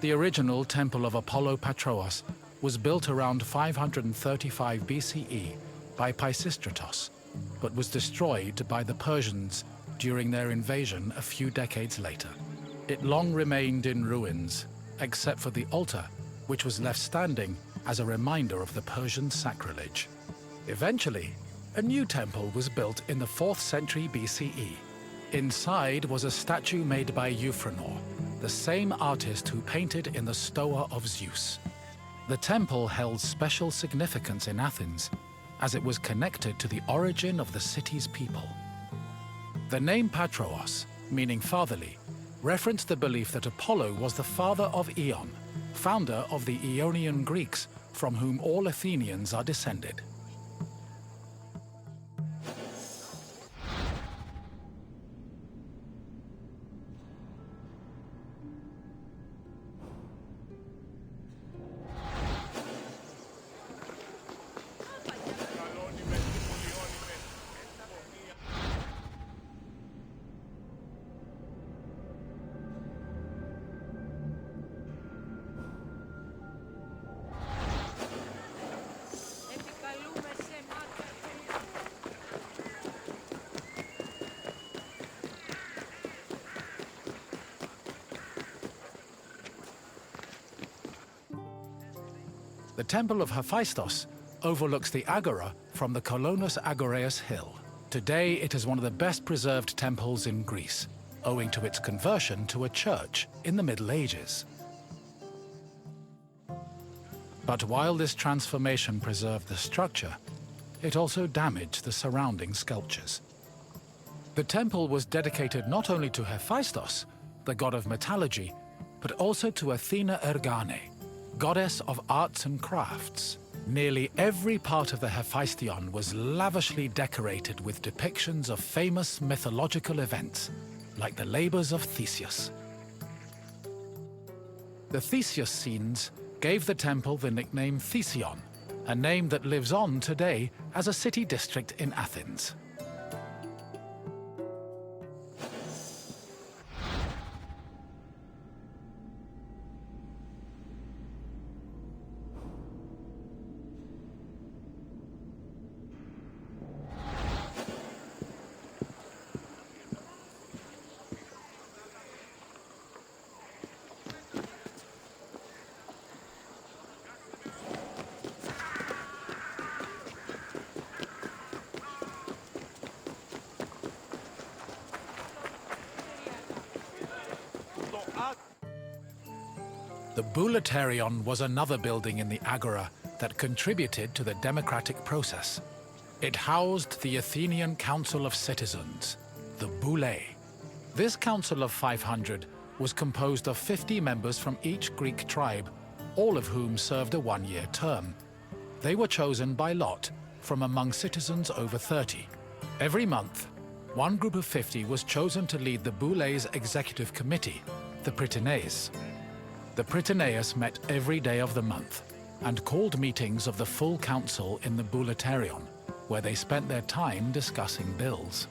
The original Temple of Apollo Patroklos was built around 535 BCE by Pisistratos, but was destroyed by the Persians during their invasion a few decades later. It long remained in ruins, except for the altar, which was left standing as a reminder of the Persian sacrilege. Eventually, a new temple was built in the 4th century BCE. Inside was a statue made by Euphranor, the same artist who painted in the Stoa of Zeus. The temple held special significance in Athens, as it was connected to the origin of the city's people. The name Patroklos, meaning fatherly, referenced the belief that Apollo was the father of Aeon, founder of the Aeonian Greeks, from whom all Athenians are descended. The Temple of Hephaestus overlooks the Agora from the Kolonos Agoreus hill. Today, it is one of the best preserved temples in Greece, owing to its conversion to a church in the Middle Ages. But while this transformation preserved the structure, it also damaged the surrounding sculptures. The temple was dedicated not only to Hephaestus, the god of metallurgy, but also to Athena Ergane, goddess of arts and crafts. Nearly every part of the Hephaestion was lavishly decorated with depictions of famous mythological events, like the labors of Theseus. The Theseus scenes gave the temple the nickname Thesion, a name that lives on today as a city district in Athens. The Boulaterion was another building in the Agora that contributed to the democratic process. It housed the Athenian Council of Citizens, the Boulé. This council of 500 was composed of 50 members from each Greek tribe, all of whom served a one-year term. They were chosen by lot from among citizens over 30. Every month, one group of 50 was chosen to lead the Boulé's executive committee, the Prytaneis. The Prytaneis met every day of the month and called meetings of the full council in the Boulaterion, where they spent their time discussing bills.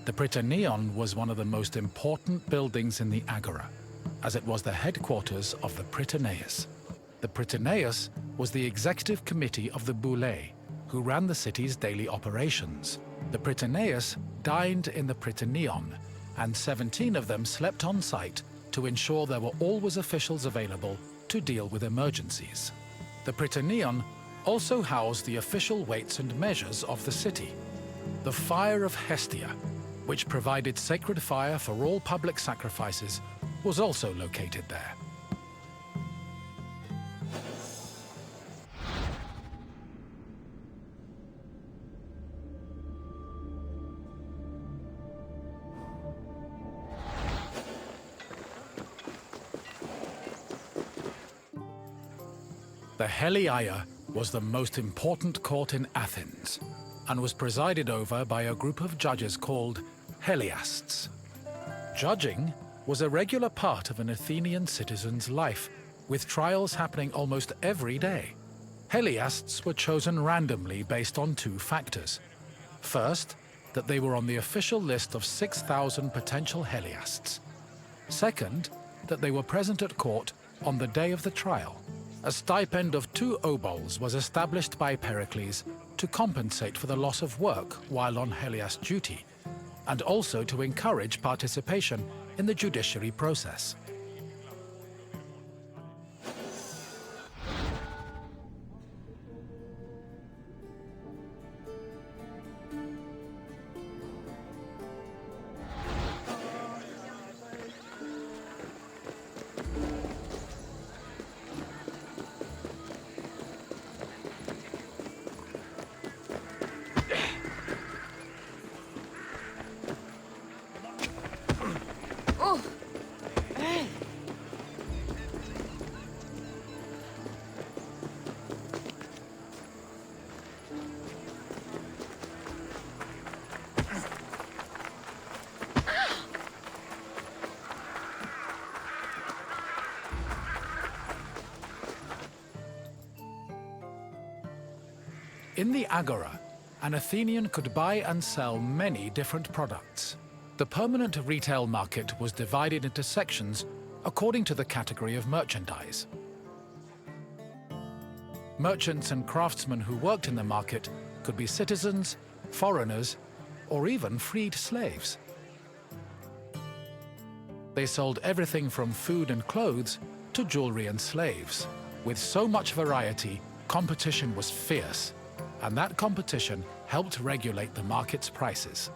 The Prytaneon was one of the most important buildings in the Agora, as it was the headquarters of the Prytaneus. The Prytaneus was the executive committee of the Boulé, who ran the city's daily operations. The Prytaneus dined in the Prytaneon, and 17 of them slept on site to ensure there were always officials available to deal with emergencies. The Prytaneon also housed the official weights and measures of the city. The Fire of Hestia, which provided sacred fire for all public sacrifices, was also located there. The Heliaia was the most important court in Athens and was presided over by a group of judges called Heliasts. Judging was a regular part of an Athenian citizen's life, with trials happening almost every day. Heliasts were chosen randomly based on 2 factors. First, that they were on the official list of 6,000 potential Heliasts. Second, that they were present at court on the day of the trial. A stipend of 2 obols was established by Pericles to compensate for the loss of work while on Heliast duty, and also to encourage participation in the judiciary process. In the Agora, an Athenian could buy and sell many different products. The permanent retail market was divided into sections according to the category of merchandise. Merchants and craftsmen who worked in the market could be citizens, foreigners, or even freed slaves. They sold everything from food and clothes to jewelry and slaves. With so much variety, competition was fierce, and that competition helped regulate the market's prices.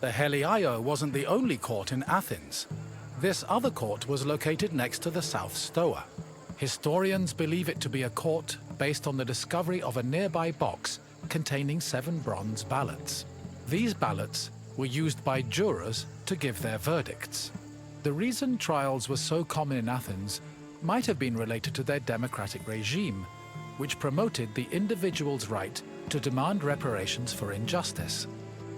The Heliaia wasn't the only court in Athens. This other court was located next to the South Stoa. Historians believe it to be a court based on the discovery of a nearby box containing 7 bronze ballots. These ballots were used by jurors to give their verdicts. The reason trials were so common in Athens might have been related to their democratic regime, which promoted the individual's right to demand reparations for injustice.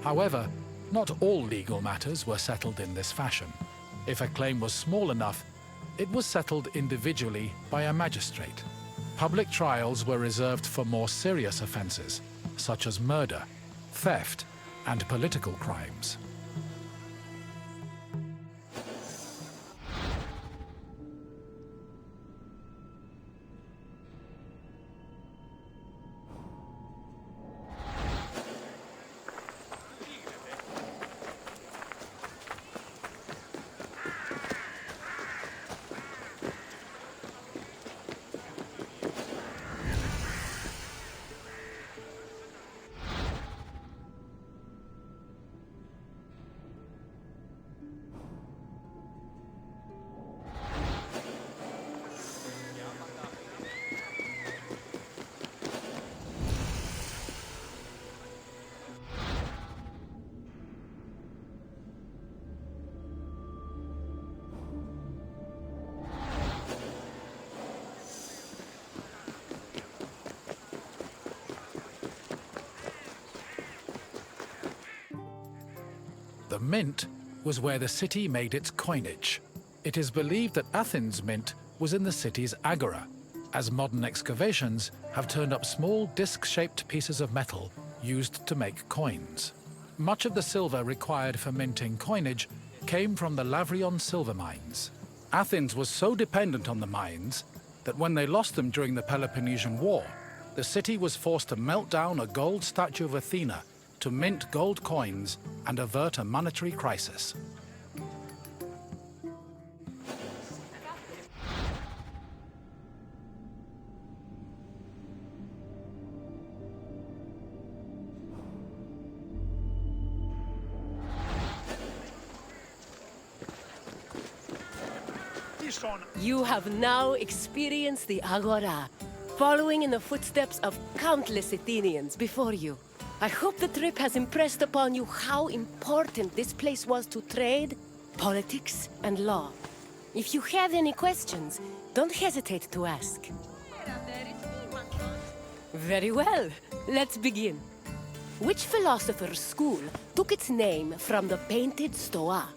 However, not all legal matters were settled in this fashion. If a claim was small enough, it was settled individually by a magistrate. Public trials were reserved for more serious offenses, such as murder, theft, and political crimes. The mint was where the city made its coinage. It is believed that Athens' mint was in the city's agora, as modern excavations have turned up small disc-shaped pieces of metal used to make coins. Much of the silver required for minting coinage came from the Lavrion silver mines. Athens was so dependent on the mines that when they lost them during the Peloponnesian War, the city was forced to melt down a gold statue of Athena to mint gold coins and avert a monetary crisis. You have now experienced the Agora, following in the footsteps of countless Athenians before you. I hope the trip has impressed upon you how important this place was to trade, politics, and law. If you have any questions, don't hesitate to ask. Very well, let's begin. Which philosopher's school took its name from the painted stoa?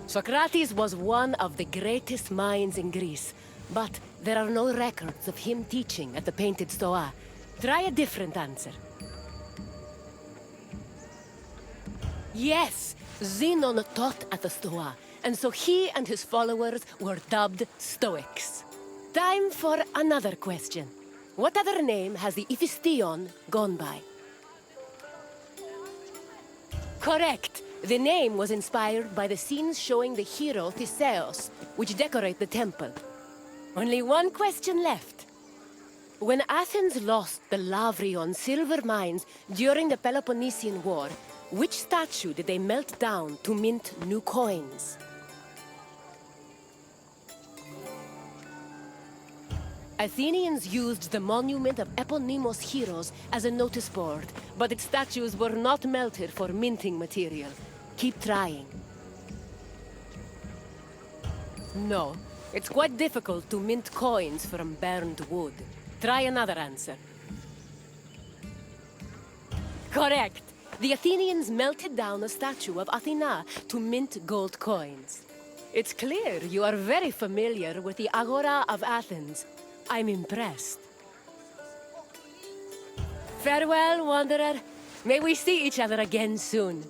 Socrates was one of the greatest minds in Greece, but there are no records of him teaching at the painted stoa. Try a different answer. Yes, Zenon taught at the stoa, and so he and his followers were dubbed Stoics. Time for another question. What other name has the Iphistion gone by? Correct. The name was inspired by the scenes showing the hero Theseus, which decorate the temple. Only one question left. When Athens lost the Lavrion silver mines during the Peloponnesian War, which statue did they melt down to mint new coins? Athenians used the monument of eponymous heroes as a notice board, but its statues were not melted for minting material. Keep trying. No, it's quite difficult to mint coins from burned wood. Try another answer. Correct. The Athenians melted down a statue of Athena to mint gold coins. It's clear you are very familiar with the Agora of Athens. I'm impressed. Farewell, Wanderer. May we see each other again soon.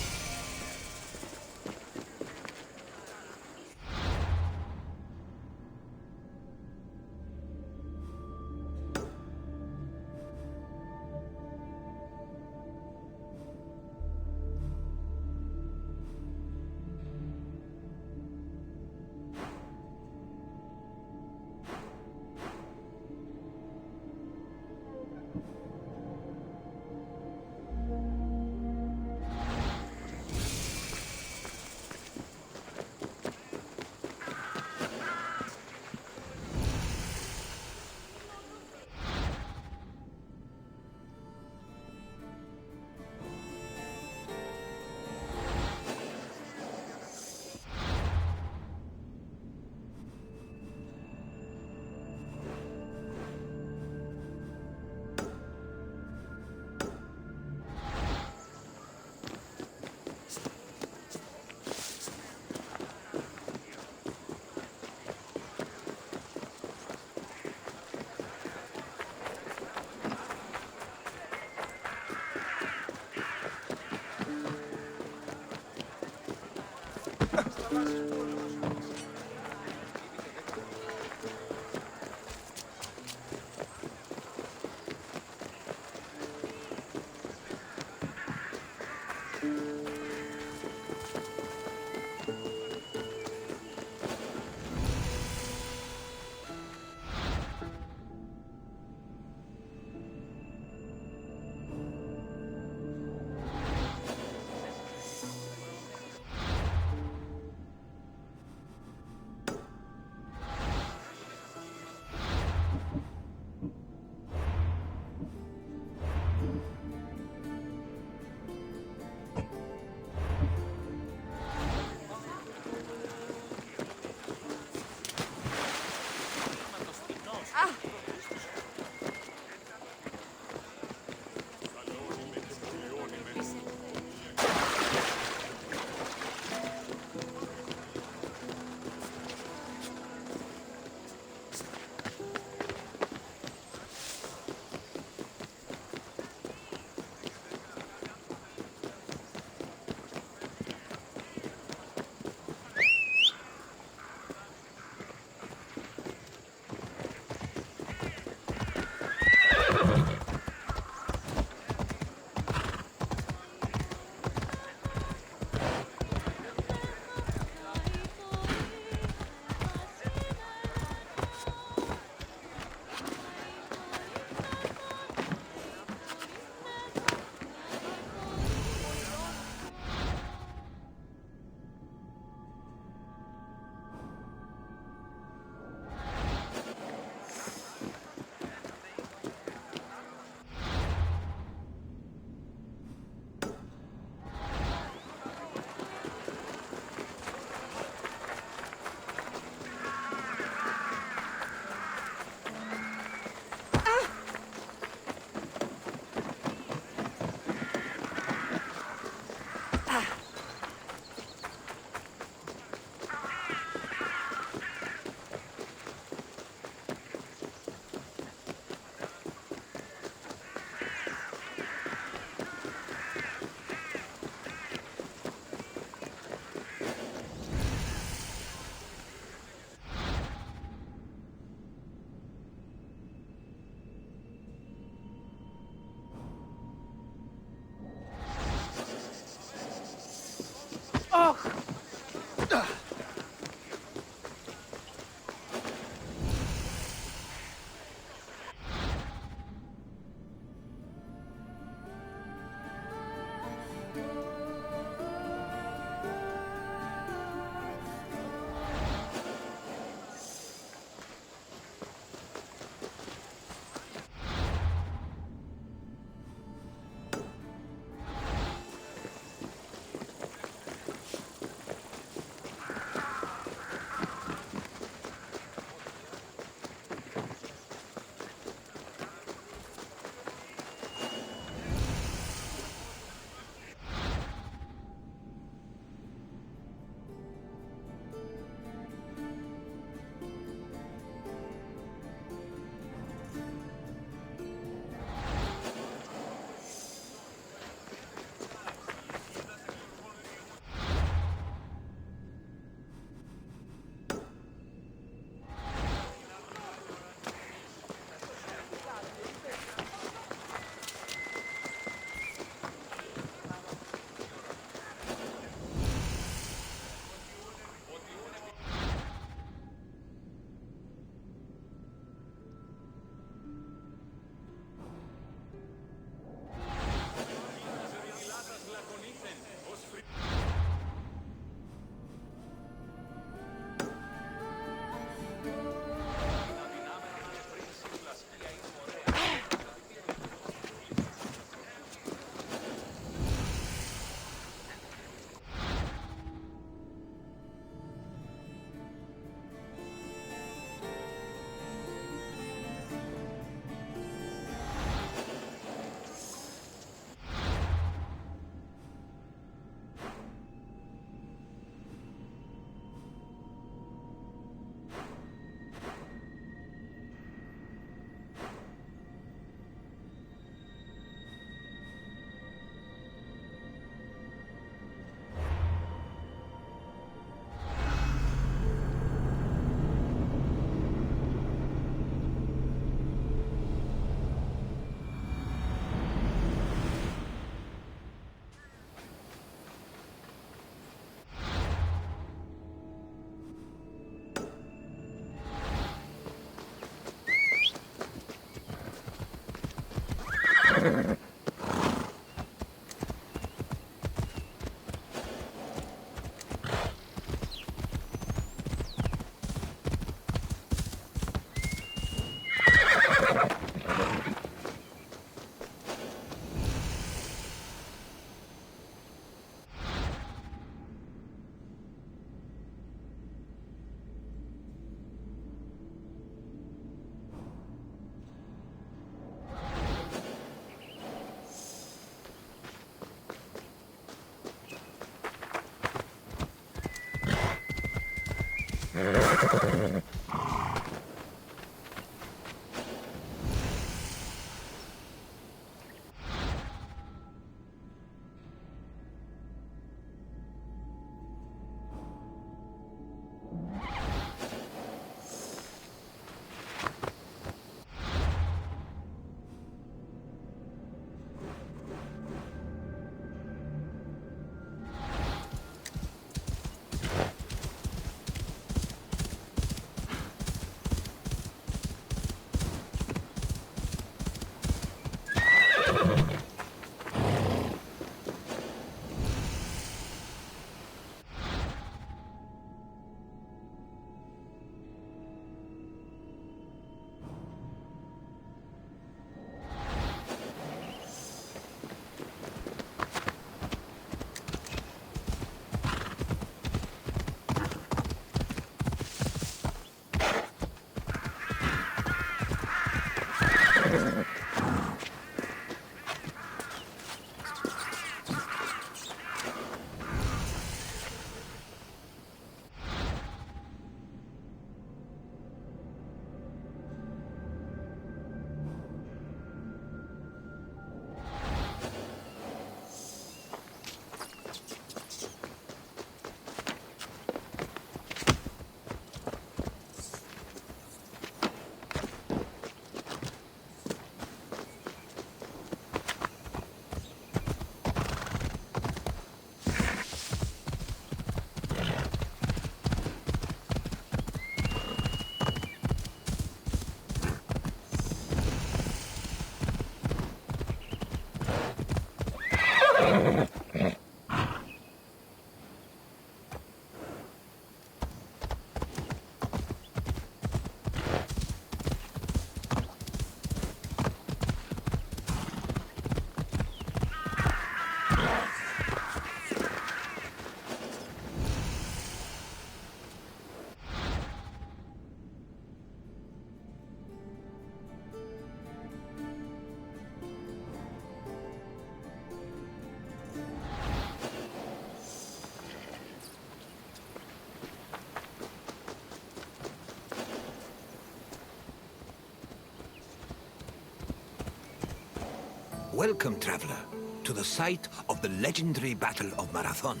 Welcome, traveler, to the site of the legendary Battle of Marathon.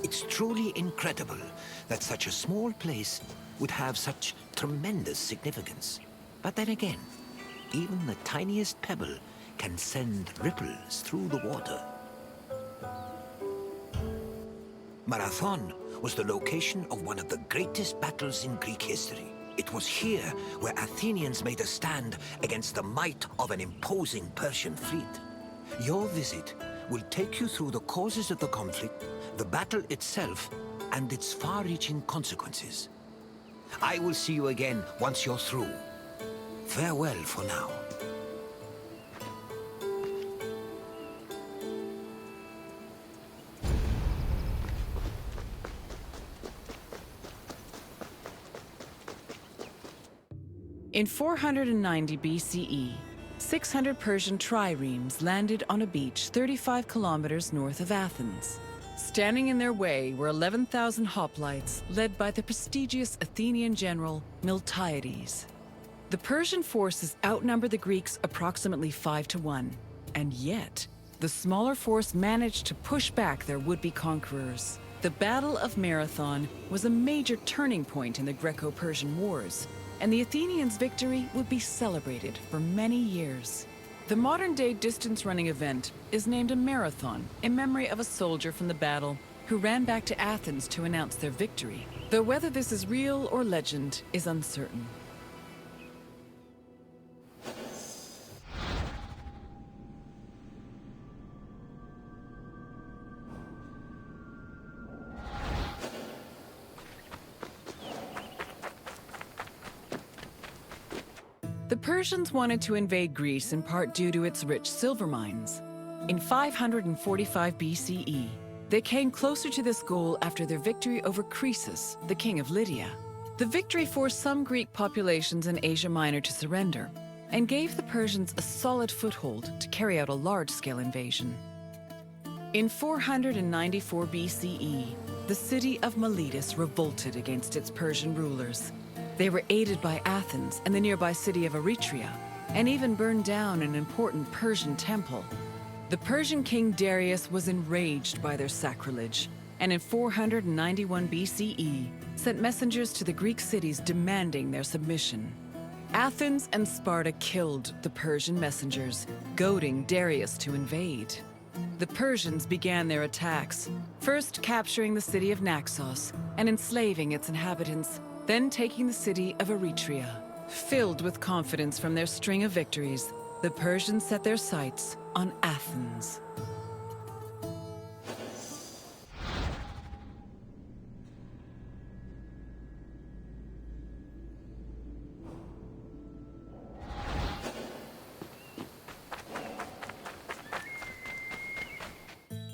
It's truly incredible that such a small place would have such tremendous significance. But then again, even the tiniest pebble can send ripples through the water. Marathon was the location of one of the greatest battles in Greek history. It was here where Athenians made a stand against the might of an imposing Persian fleet. Your visit will take you through the causes of the conflict, the battle itself, and its far-reaching consequences. I will see you again once you're through. Farewell for now. In 490 BCE, 600 Persian triremes landed on a beach 35 kilometers north of Athens. Standing in their way were 11,000 hoplites led by the prestigious Athenian general Miltiades. The Persian forces outnumbered the Greeks approximately 5 to 1, and yet the smaller force managed to push back their would-be conquerors. The Battle of Marathon was a major turning point in the Greco-Persian Wars, and the Athenians' victory would be celebrated for many years. The modern-day distance-running event is named a marathon in memory of a soldier from the battle who ran back to Athens to announce their victory, though whether this is real or legend is uncertain. The Persians wanted to invade Greece in part due to its rich silver mines. In 545 BCE, they came closer to this goal after their victory over Croesus, the king of Lydia. The victory forced some Greek populations in Asia Minor to surrender and gave the Persians a solid foothold to carry out a large-scale invasion. In 494 BCE, the city of Miletus revolted against its Persian rulers. They were aided by Athens and the nearby city of Eretria, and even burned down an important Persian temple. The Persian king Darius was enraged by their sacrilege, and in 491 BCE, sent messengers to the Greek cities demanding their submission. Athens and Sparta killed the Persian messengers, goading Darius to invade. The Persians began their attacks, first capturing the city of Naxos and enslaving its inhabitants, then taking the city of Eretria. Filled with confidence from their string of victories, the Persians set their sights on Athens.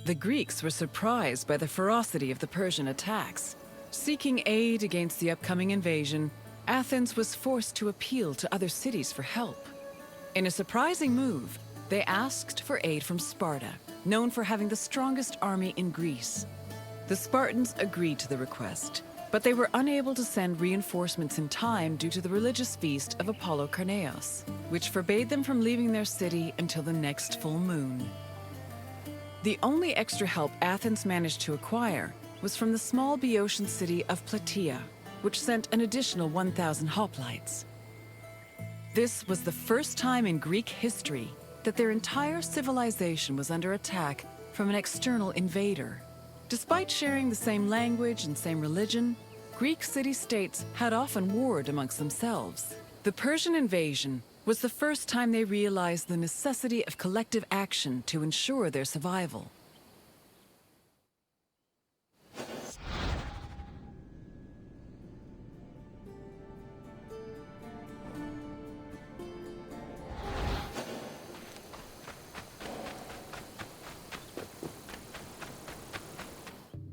The Greeks were surprised by the ferocity of the Persian attacks. Seeking aid against the upcoming invasion, Athens was forced to appeal to other cities for help. In a surprising move, they asked for aid from Sparta, known for having the strongest army in Greece. The Spartans agreed to the request, but they were unable to send reinforcements in time due to the religious feast of Apollo Carneos, which forbade them from leaving their city until the next full moon. The only extra help Athens managed to acquire was from the small Boeotian city of Plataea, which sent an additional 1,000 hoplites. This was the first time in Greek history that their entire civilization was under attack from an external invader. Despite sharing the same language and same religion, Greek city-states had often warred amongst themselves. The Persian invasion was the first time they realized the necessity of collective action to ensure their survival.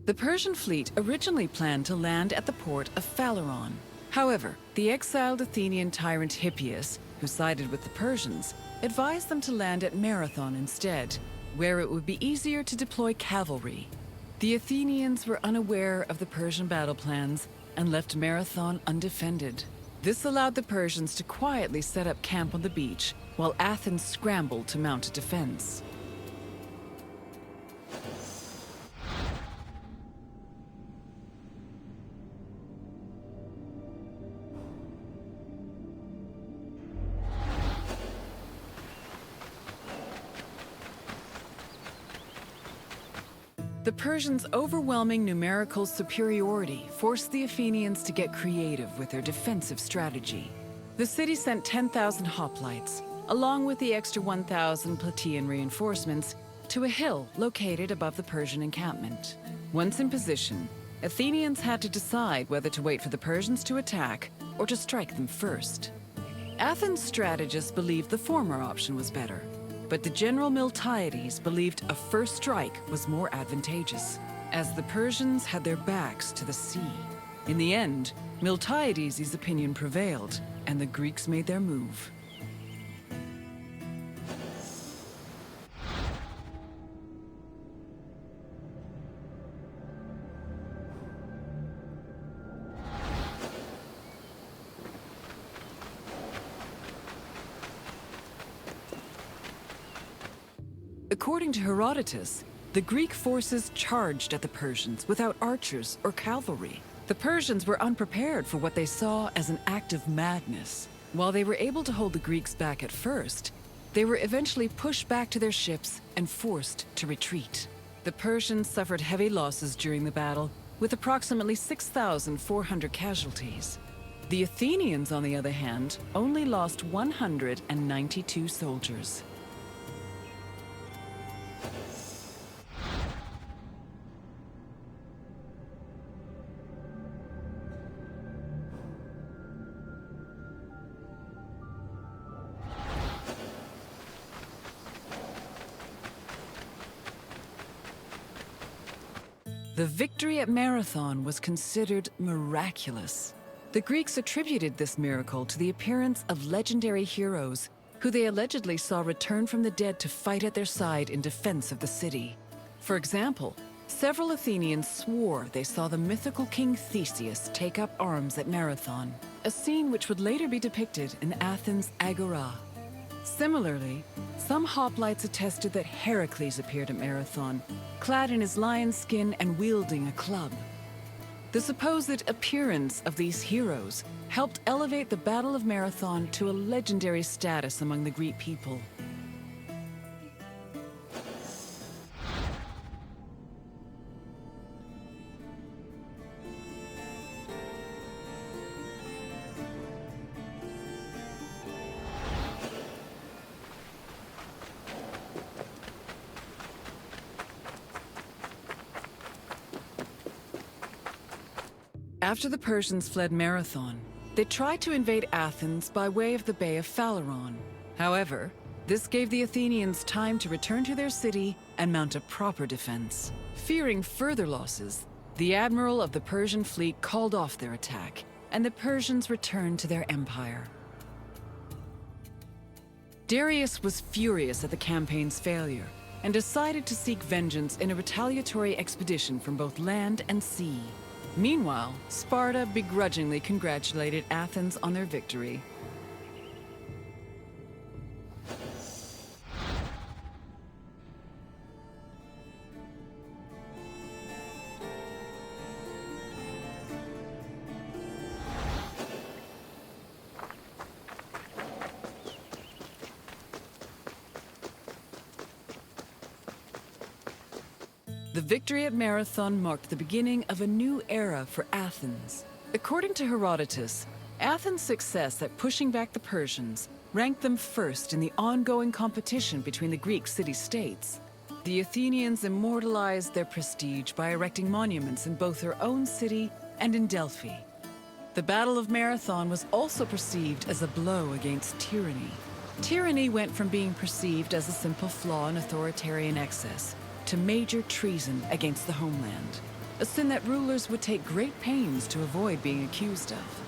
The Persian fleet originally planned to land at the port of Phaleron. However, the exiled Athenian tyrant Hippias, who sided with the Persians, advised them to land at Marathon instead, where it would be easier to deploy cavalry. The Athenians were unaware of the Persian battle plans and left Marathon undefended. This allowed the Persians to quietly set up camp on the beach, while Athens scrambled to mount a defense. The Persians' overwhelming numerical superiority forced the Athenians to get creative with their defensive strategy. The city sent 10,000 hoplites, along with the extra 1,000 Plataean reinforcements, to a hill located above the Persian encampment. Once in position, Athenians had to decide whether to wait for the Persians to attack or to strike them first. Athens' strategists believed the former option was better, but the general Miltiades believed a first strike was more advantageous, as the Persians had their backs to the sea. In the end, Miltiades' opinion prevailed, and the Greeks made their move. According to Herodotus, the Greek forces charged at the Persians without archers or cavalry. The Persians were unprepared for what they saw as an act of madness. While they were able to hold the Greeks back at first, they were eventually pushed back to their ships and forced to retreat. The Persians suffered heavy losses during the battle, with approximately 6,400 casualties. The Athenians, on the other hand, only lost 192 soldiers. The victory at Marathon was considered miraculous. The Greeks attributed this miracle to the appearance of legendary heroes who they allegedly saw return from the dead to fight at their side in defense of the city. For example, Several Athenians swore they saw the mythical king Theseus take up arms at Marathon, a scene which would later be depicted in Athens' Agora. Similarly, some hoplites attested that Heracles appeared at Marathon, clad in his lion's skin and wielding a club. The supposed appearance of these heroes helped elevate the Battle of Marathon to a legendary status among the Greek people. After the Persians fled Marathon, they tried to invade Athens by way of the Bay of Phaleron. However, this gave the Athenians time to return to their city and mount a proper defense. Fearing further losses, the admiral of the Persian fleet called off their attack, and the Persians returned to their empire. Darius was furious at the campaign's failure and decided to seek vengeance in a retaliatory expedition from both land and sea. Meanwhile, Sparta begrudgingly congratulated Athens on their victory. The victory at Marathon marked the beginning of a new era for Athens. According to Herodotus, Athens' success at pushing back the Persians ranked them first in the ongoing competition between the Greek city-states. The Athenians immortalized their prestige by erecting monuments in both their own city and in Delphi. The Battle of Marathon was also perceived as a blow against tyranny. Tyranny went from being perceived as a simple flaw in authoritarian excess to major treason against the homeland, a sin that rulers would take great pains to avoid being accused of.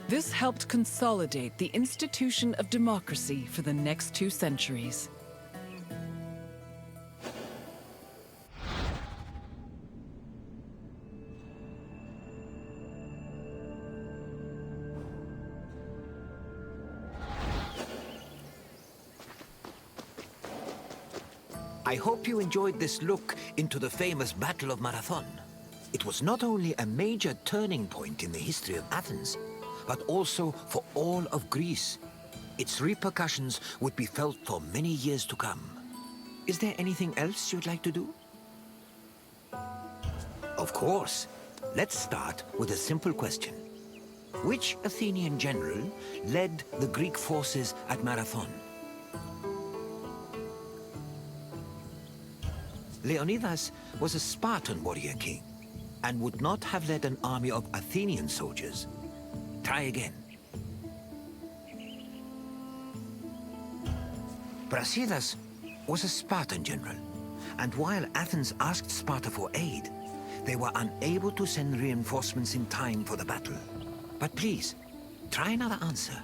This helped consolidate the institution of democracy for the next 2 centuries. I hope you enjoyed this look into the famous Battle of Marathon. It was not only a major turning point in the history of Athens, but also for all of Greece. Its repercussions would be felt for many years to come. Is there anything else you'd like to do? Of course. Let's start with a simple question. Which Athenian general led the Greek forces at Marathon? Leonidas was a Spartan warrior king and would not have led an army of Athenian soldiers. Try again. Brasidas was a Spartan general, and while Athens asked Sparta for aid, they were unable to send reinforcements in time for the battle. But please, try another answer.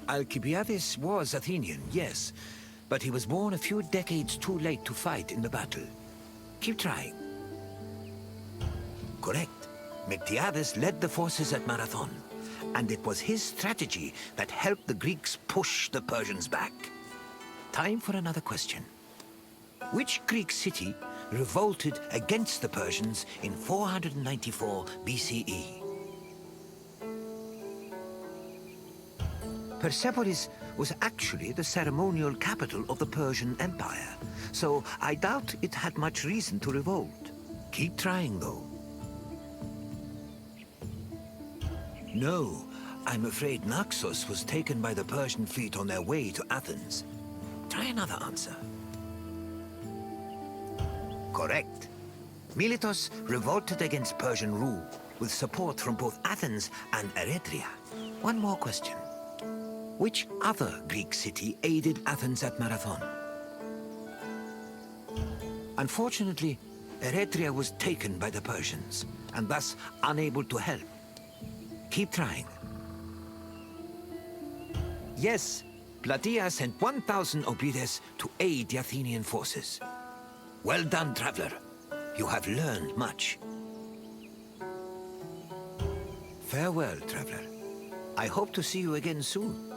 Alcibiades was Athenian, yes, but he was born a few decades too late to fight in the battle. Keep trying. Correct. Miltiades led the forces at Marathon, and it was his strategy that helped the Greeks push the Persians back. Time for another question. Which Greek city revolted against the Persians in 494 BCE? Persepolis was actually the ceremonial capital of the Persian Empire, so I doubt it had much reason to revolt. Keep trying, though. No, I'm afraid Naxos was taken by the Persian fleet on their way to Athens. Try another answer. Correct. Miletus revolted against Persian rule, with support from both Athens and Eretria. One more question. Which other Greek city aided Athens at Marathon? Unfortunately, Eretria was taken by the Persians, and thus unable to help. Keep trying. Yes, Plataea sent 1,000 Obides to aid the Athenian forces. Well done, traveler. You have learned much. Farewell, traveler. I hope to see you again soon.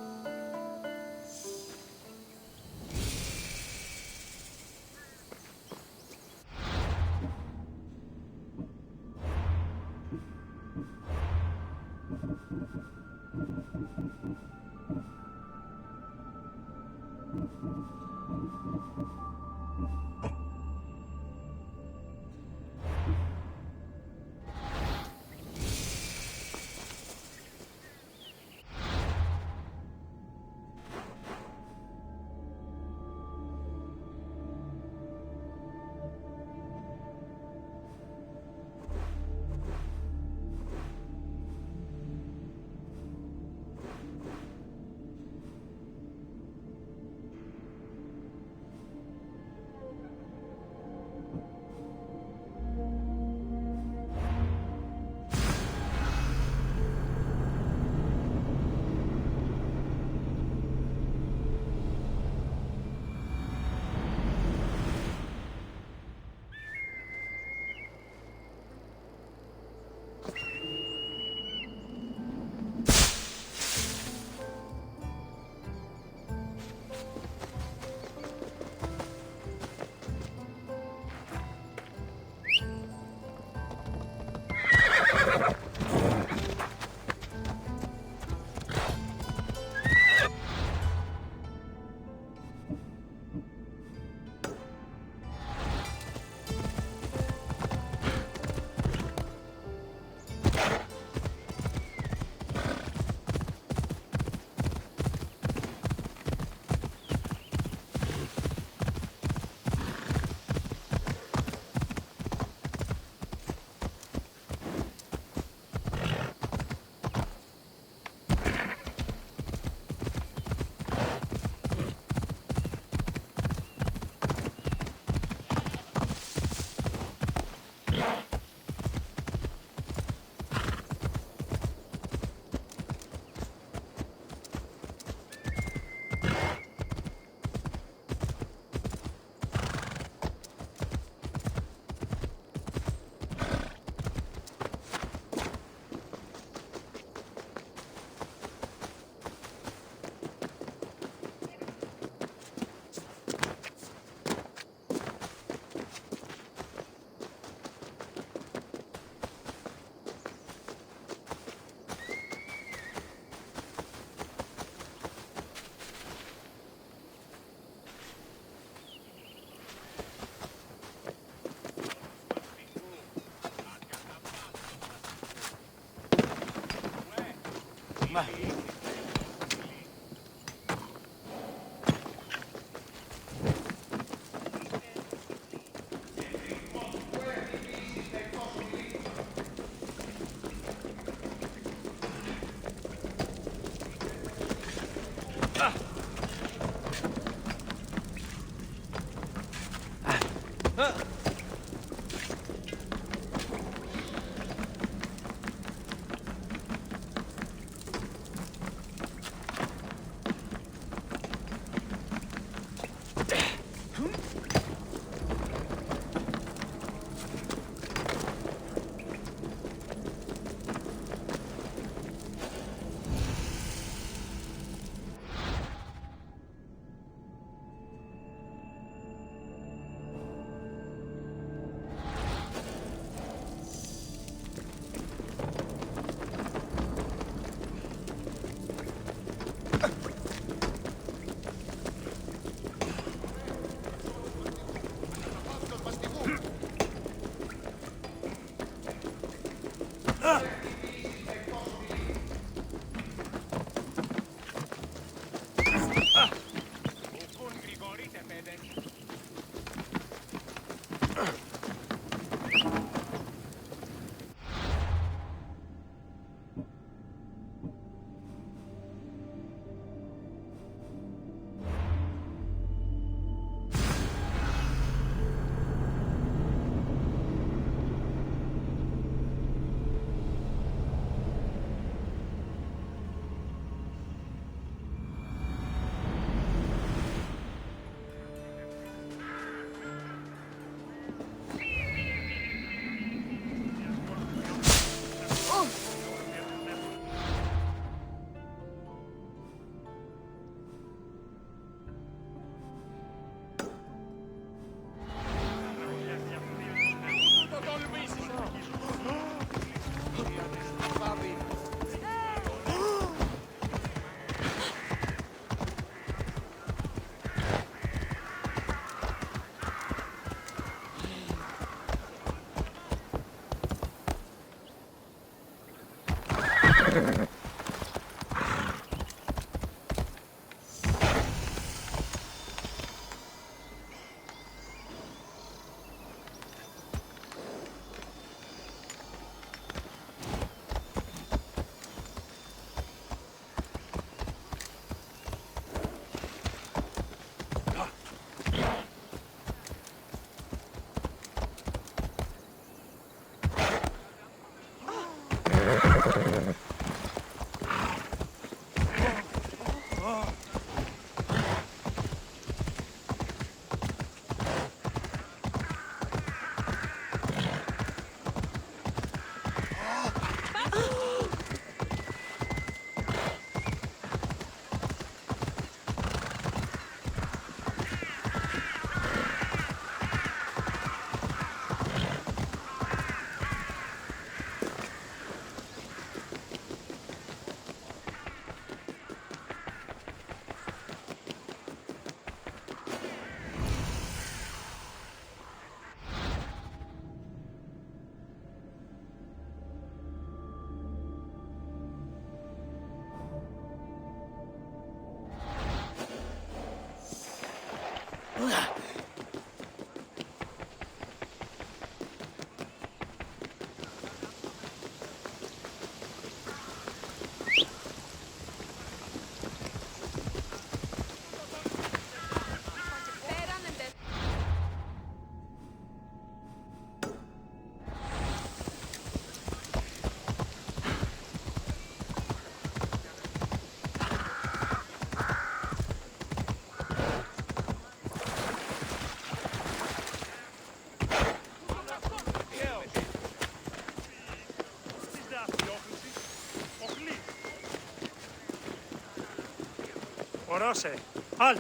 Odyssey, halt!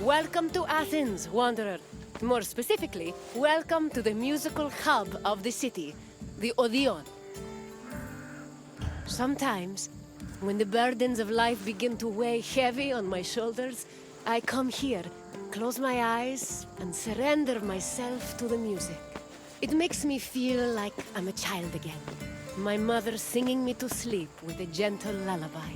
Welcome to Athens, wanderer. More specifically, welcome to the musical hub of the city, the Odeon. Sometimes, when the burdens of life begin to weigh heavy on my shoulders, I come here, close my eyes, and surrender myself to the music. It makes me feel like I'm a child again. My mother singing me to sleep with a gentle lullaby.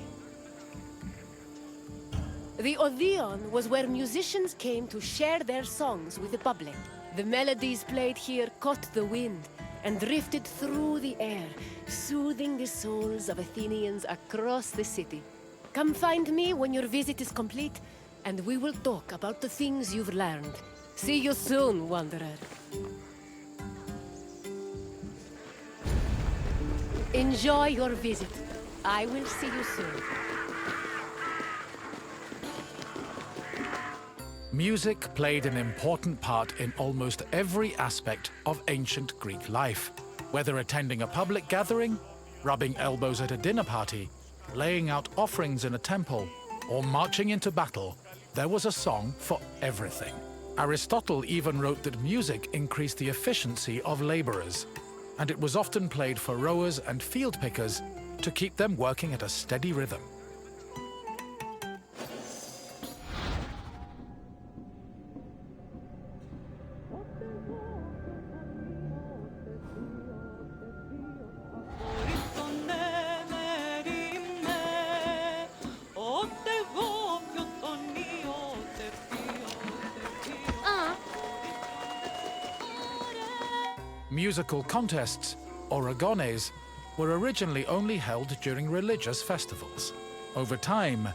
The Odeon was where musicians came to share their songs with the public. The melodies played here caught the wind and drifted through the air, soothing the souls of Athenians across the city. Come find me when your visit is complete, and we will talk about the things you've learned. See you soon, wanderer. Enjoy your visit. I will see you soon. Music played an important part in almost every aspect of ancient Greek life. Whether attending a public gathering, rubbing elbows at a dinner party, laying out offerings in a temple, or marching into battle, there was a song for everything. Aristotle even wrote that music increased the efficiency of laborers, and it was often played for rowers and field pickers to keep them working at a steady rhythm. Musical contests, or agones, were originally only held during religious festivals. Over time,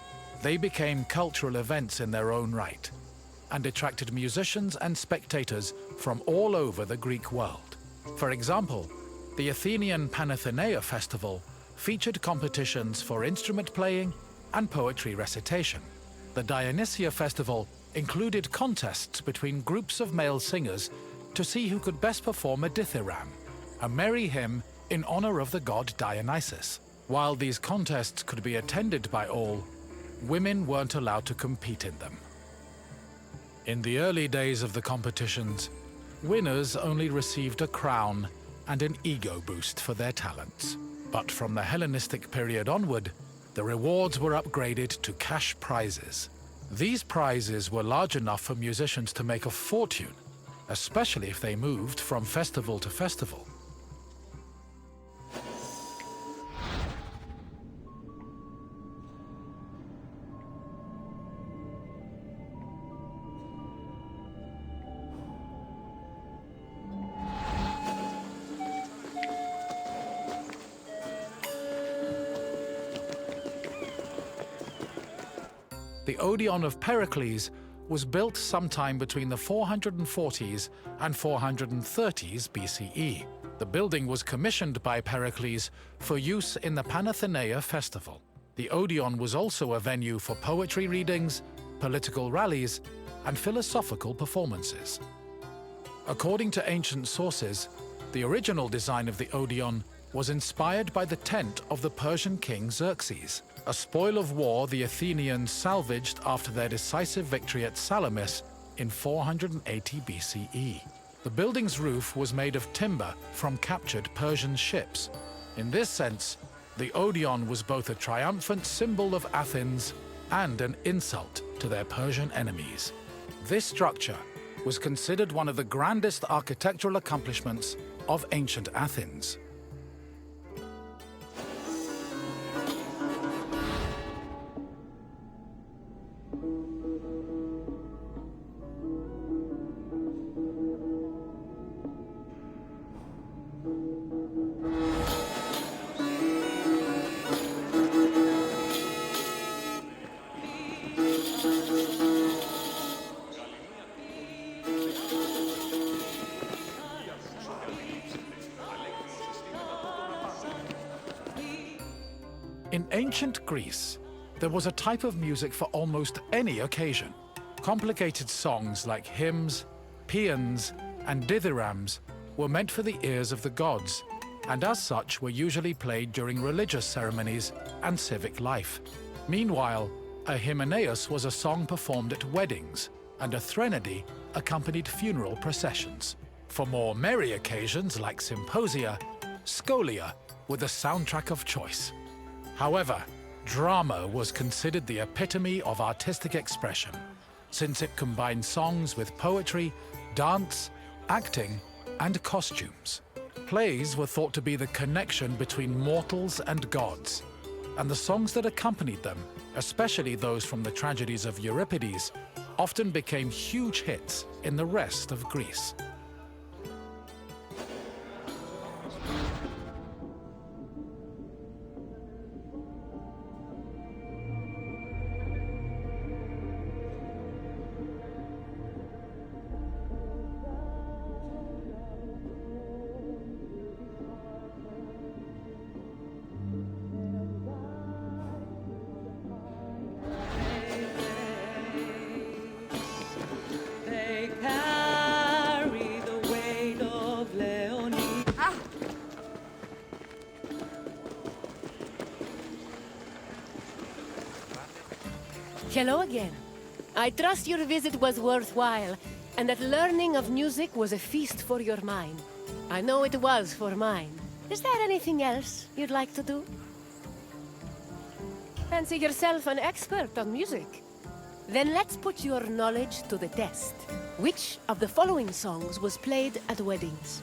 they became cultural events in their own right, and attracted musicians and spectators from all over the Greek world. For example, the Athenian Panathenea festival featured competitions for instrument playing and poetry recitation. The Dionysia festival included contests between groups of male singers to see who could best perform a dithyramb, a merry hymn in honor of the god Dionysus. While these contests could be attended by all, women weren't allowed to compete in them. In the early days of the competitions, winners only received a crown and an ego boost for their talents. But from the Hellenistic period onward, the rewards were upgraded to cash prizes. These prizes were large enough for musicians to make a fortune, especially if they moved from festival to festival. The Odeon of Pericles was built sometime between the 440s and 430s BCE. The building was commissioned by Pericles for use in the Panathenea festival. The Odeon was also a venue for poetry readings, political rallies, and philosophical performances. According to ancient sources, the original design of the Odeon was inspired by the tent of the Persian king Xerxes, a spoil of war the Athenians salvaged after their decisive victory at Salamis in 480 BCE. The building's roof was made of timber from captured Persian ships. In this sense, the Odeon was both a triumphant symbol of Athens and an insult to their Persian enemies. This structure was considered one of the grandest architectural accomplishments of ancient Athens. In ancient Greece, there was a type of music for almost any occasion. Complicated songs like hymns, paeans, and dithyrambs were meant for the ears of the gods, and as such were usually played during religious ceremonies and civic life. Meanwhile, a hymenaeus was a song performed at weddings, and a threnody accompanied funeral processions. For more merry occasions like symposia, scholia were the soundtrack of choice. However, drama was considered the epitome of artistic expression, since it combined songs with poetry, dance, acting, and costumes. Plays were thought to be the connection between mortals and gods, and the songs that accompanied them, especially those from the tragedies of Euripides, often became huge hits in the rest of Greece. Hello again. I trust your visit was worthwhile, and that learning of music was a feast for your mind. I know it was for mine. Is there anything else you'd like to do? Fancy yourself an expert on music? Then let's put your knowledge to the test. Which of the following songs was played at weddings?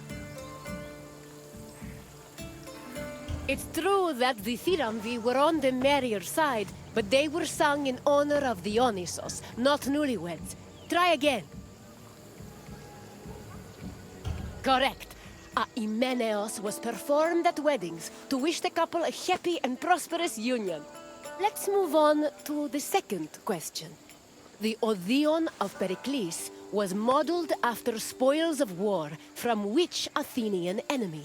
It's true that the Thiramvi were on the merrier side, but they were sung in honor of Dionysos, not newlyweds. Try again. Correct. A Imeneos was performed at weddings to wish the couple a happy and prosperous union. Let's move on to the second question. The Odeon of Pericles was modeled after spoils of war from which Athenian enemy?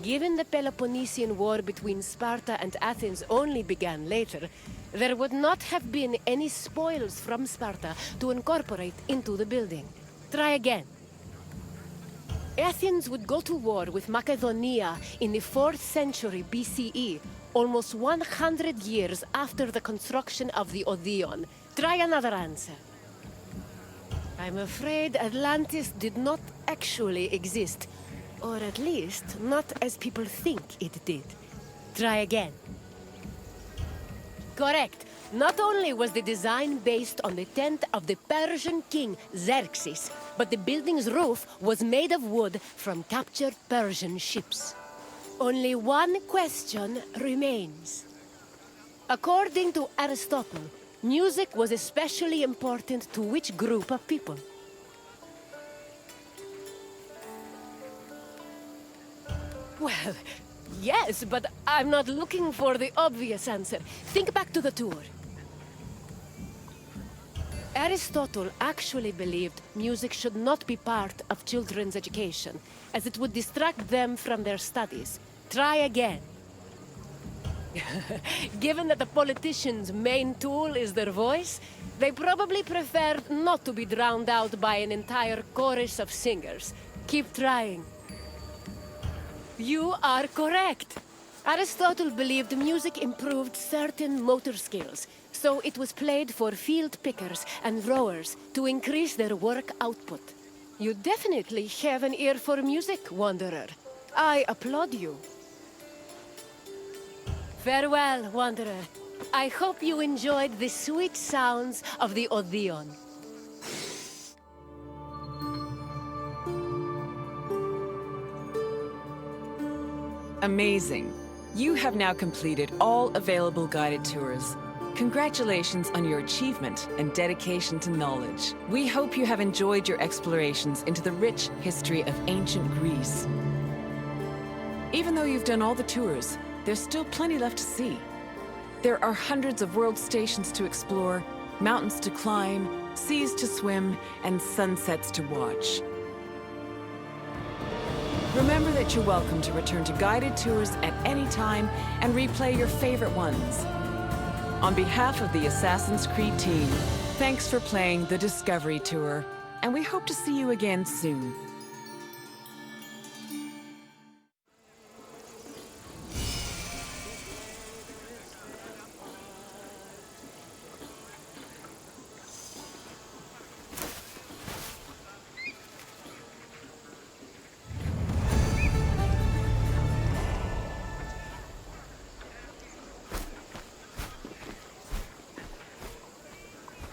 Given the Peloponnesian War between Sparta and Athens only began later, there would not have been any spoils from Sparta to incorporate into the building. Try again. Athens would go to war with Macedonia in the 4th century BCE, almost 100 years after the construction of the Odeon. Try another answer. I'm afraid Atlantis did not actually exist. Or at least, not as people think it did. Try again. Correct. Not only was the design based on the tent of the Persian king Xerxes, but the building's roof was made of wood from captured Persian ships. Only one question remains. According to Aristotle, music was especially important to which group of people? Well, yes, but I'm not looking for the obvious answer. Think back to the tour. Aristotle actually believed music should not be part of children's education, as it would distract them from their studies. Try again. Given that the politician's main tool is their voice, they probably preferred not to be drowned out by an entire chorus of singers. Keep trying. You are correct. Aristotle believed music improved certain motor skills, so it was played for field pickers and rowers to increase their work output. You definitely have an ear for music, Wanderer. I applaud you. Farewell, Wanderer. I hope you enjoyed the sweet sounds of the Odeon. Amazing. You have now completed all available guided tours. Congratulations on your achievement and dedication to knowledge. We hope you have enjoyed your explorations into the rich history of ancient Greece. Even though you've done all the tours, there's still plenty left to see. There are hundreds of world stations to explore, mountains to climb, seas to swim, and sunsets to watch. Remember that you're welcome to return to guided tours at any time and replay your favorite ones. On behalf of the Assassin's Creed team, thanks for playing the Discovery Tour, and we hope to see you again soon.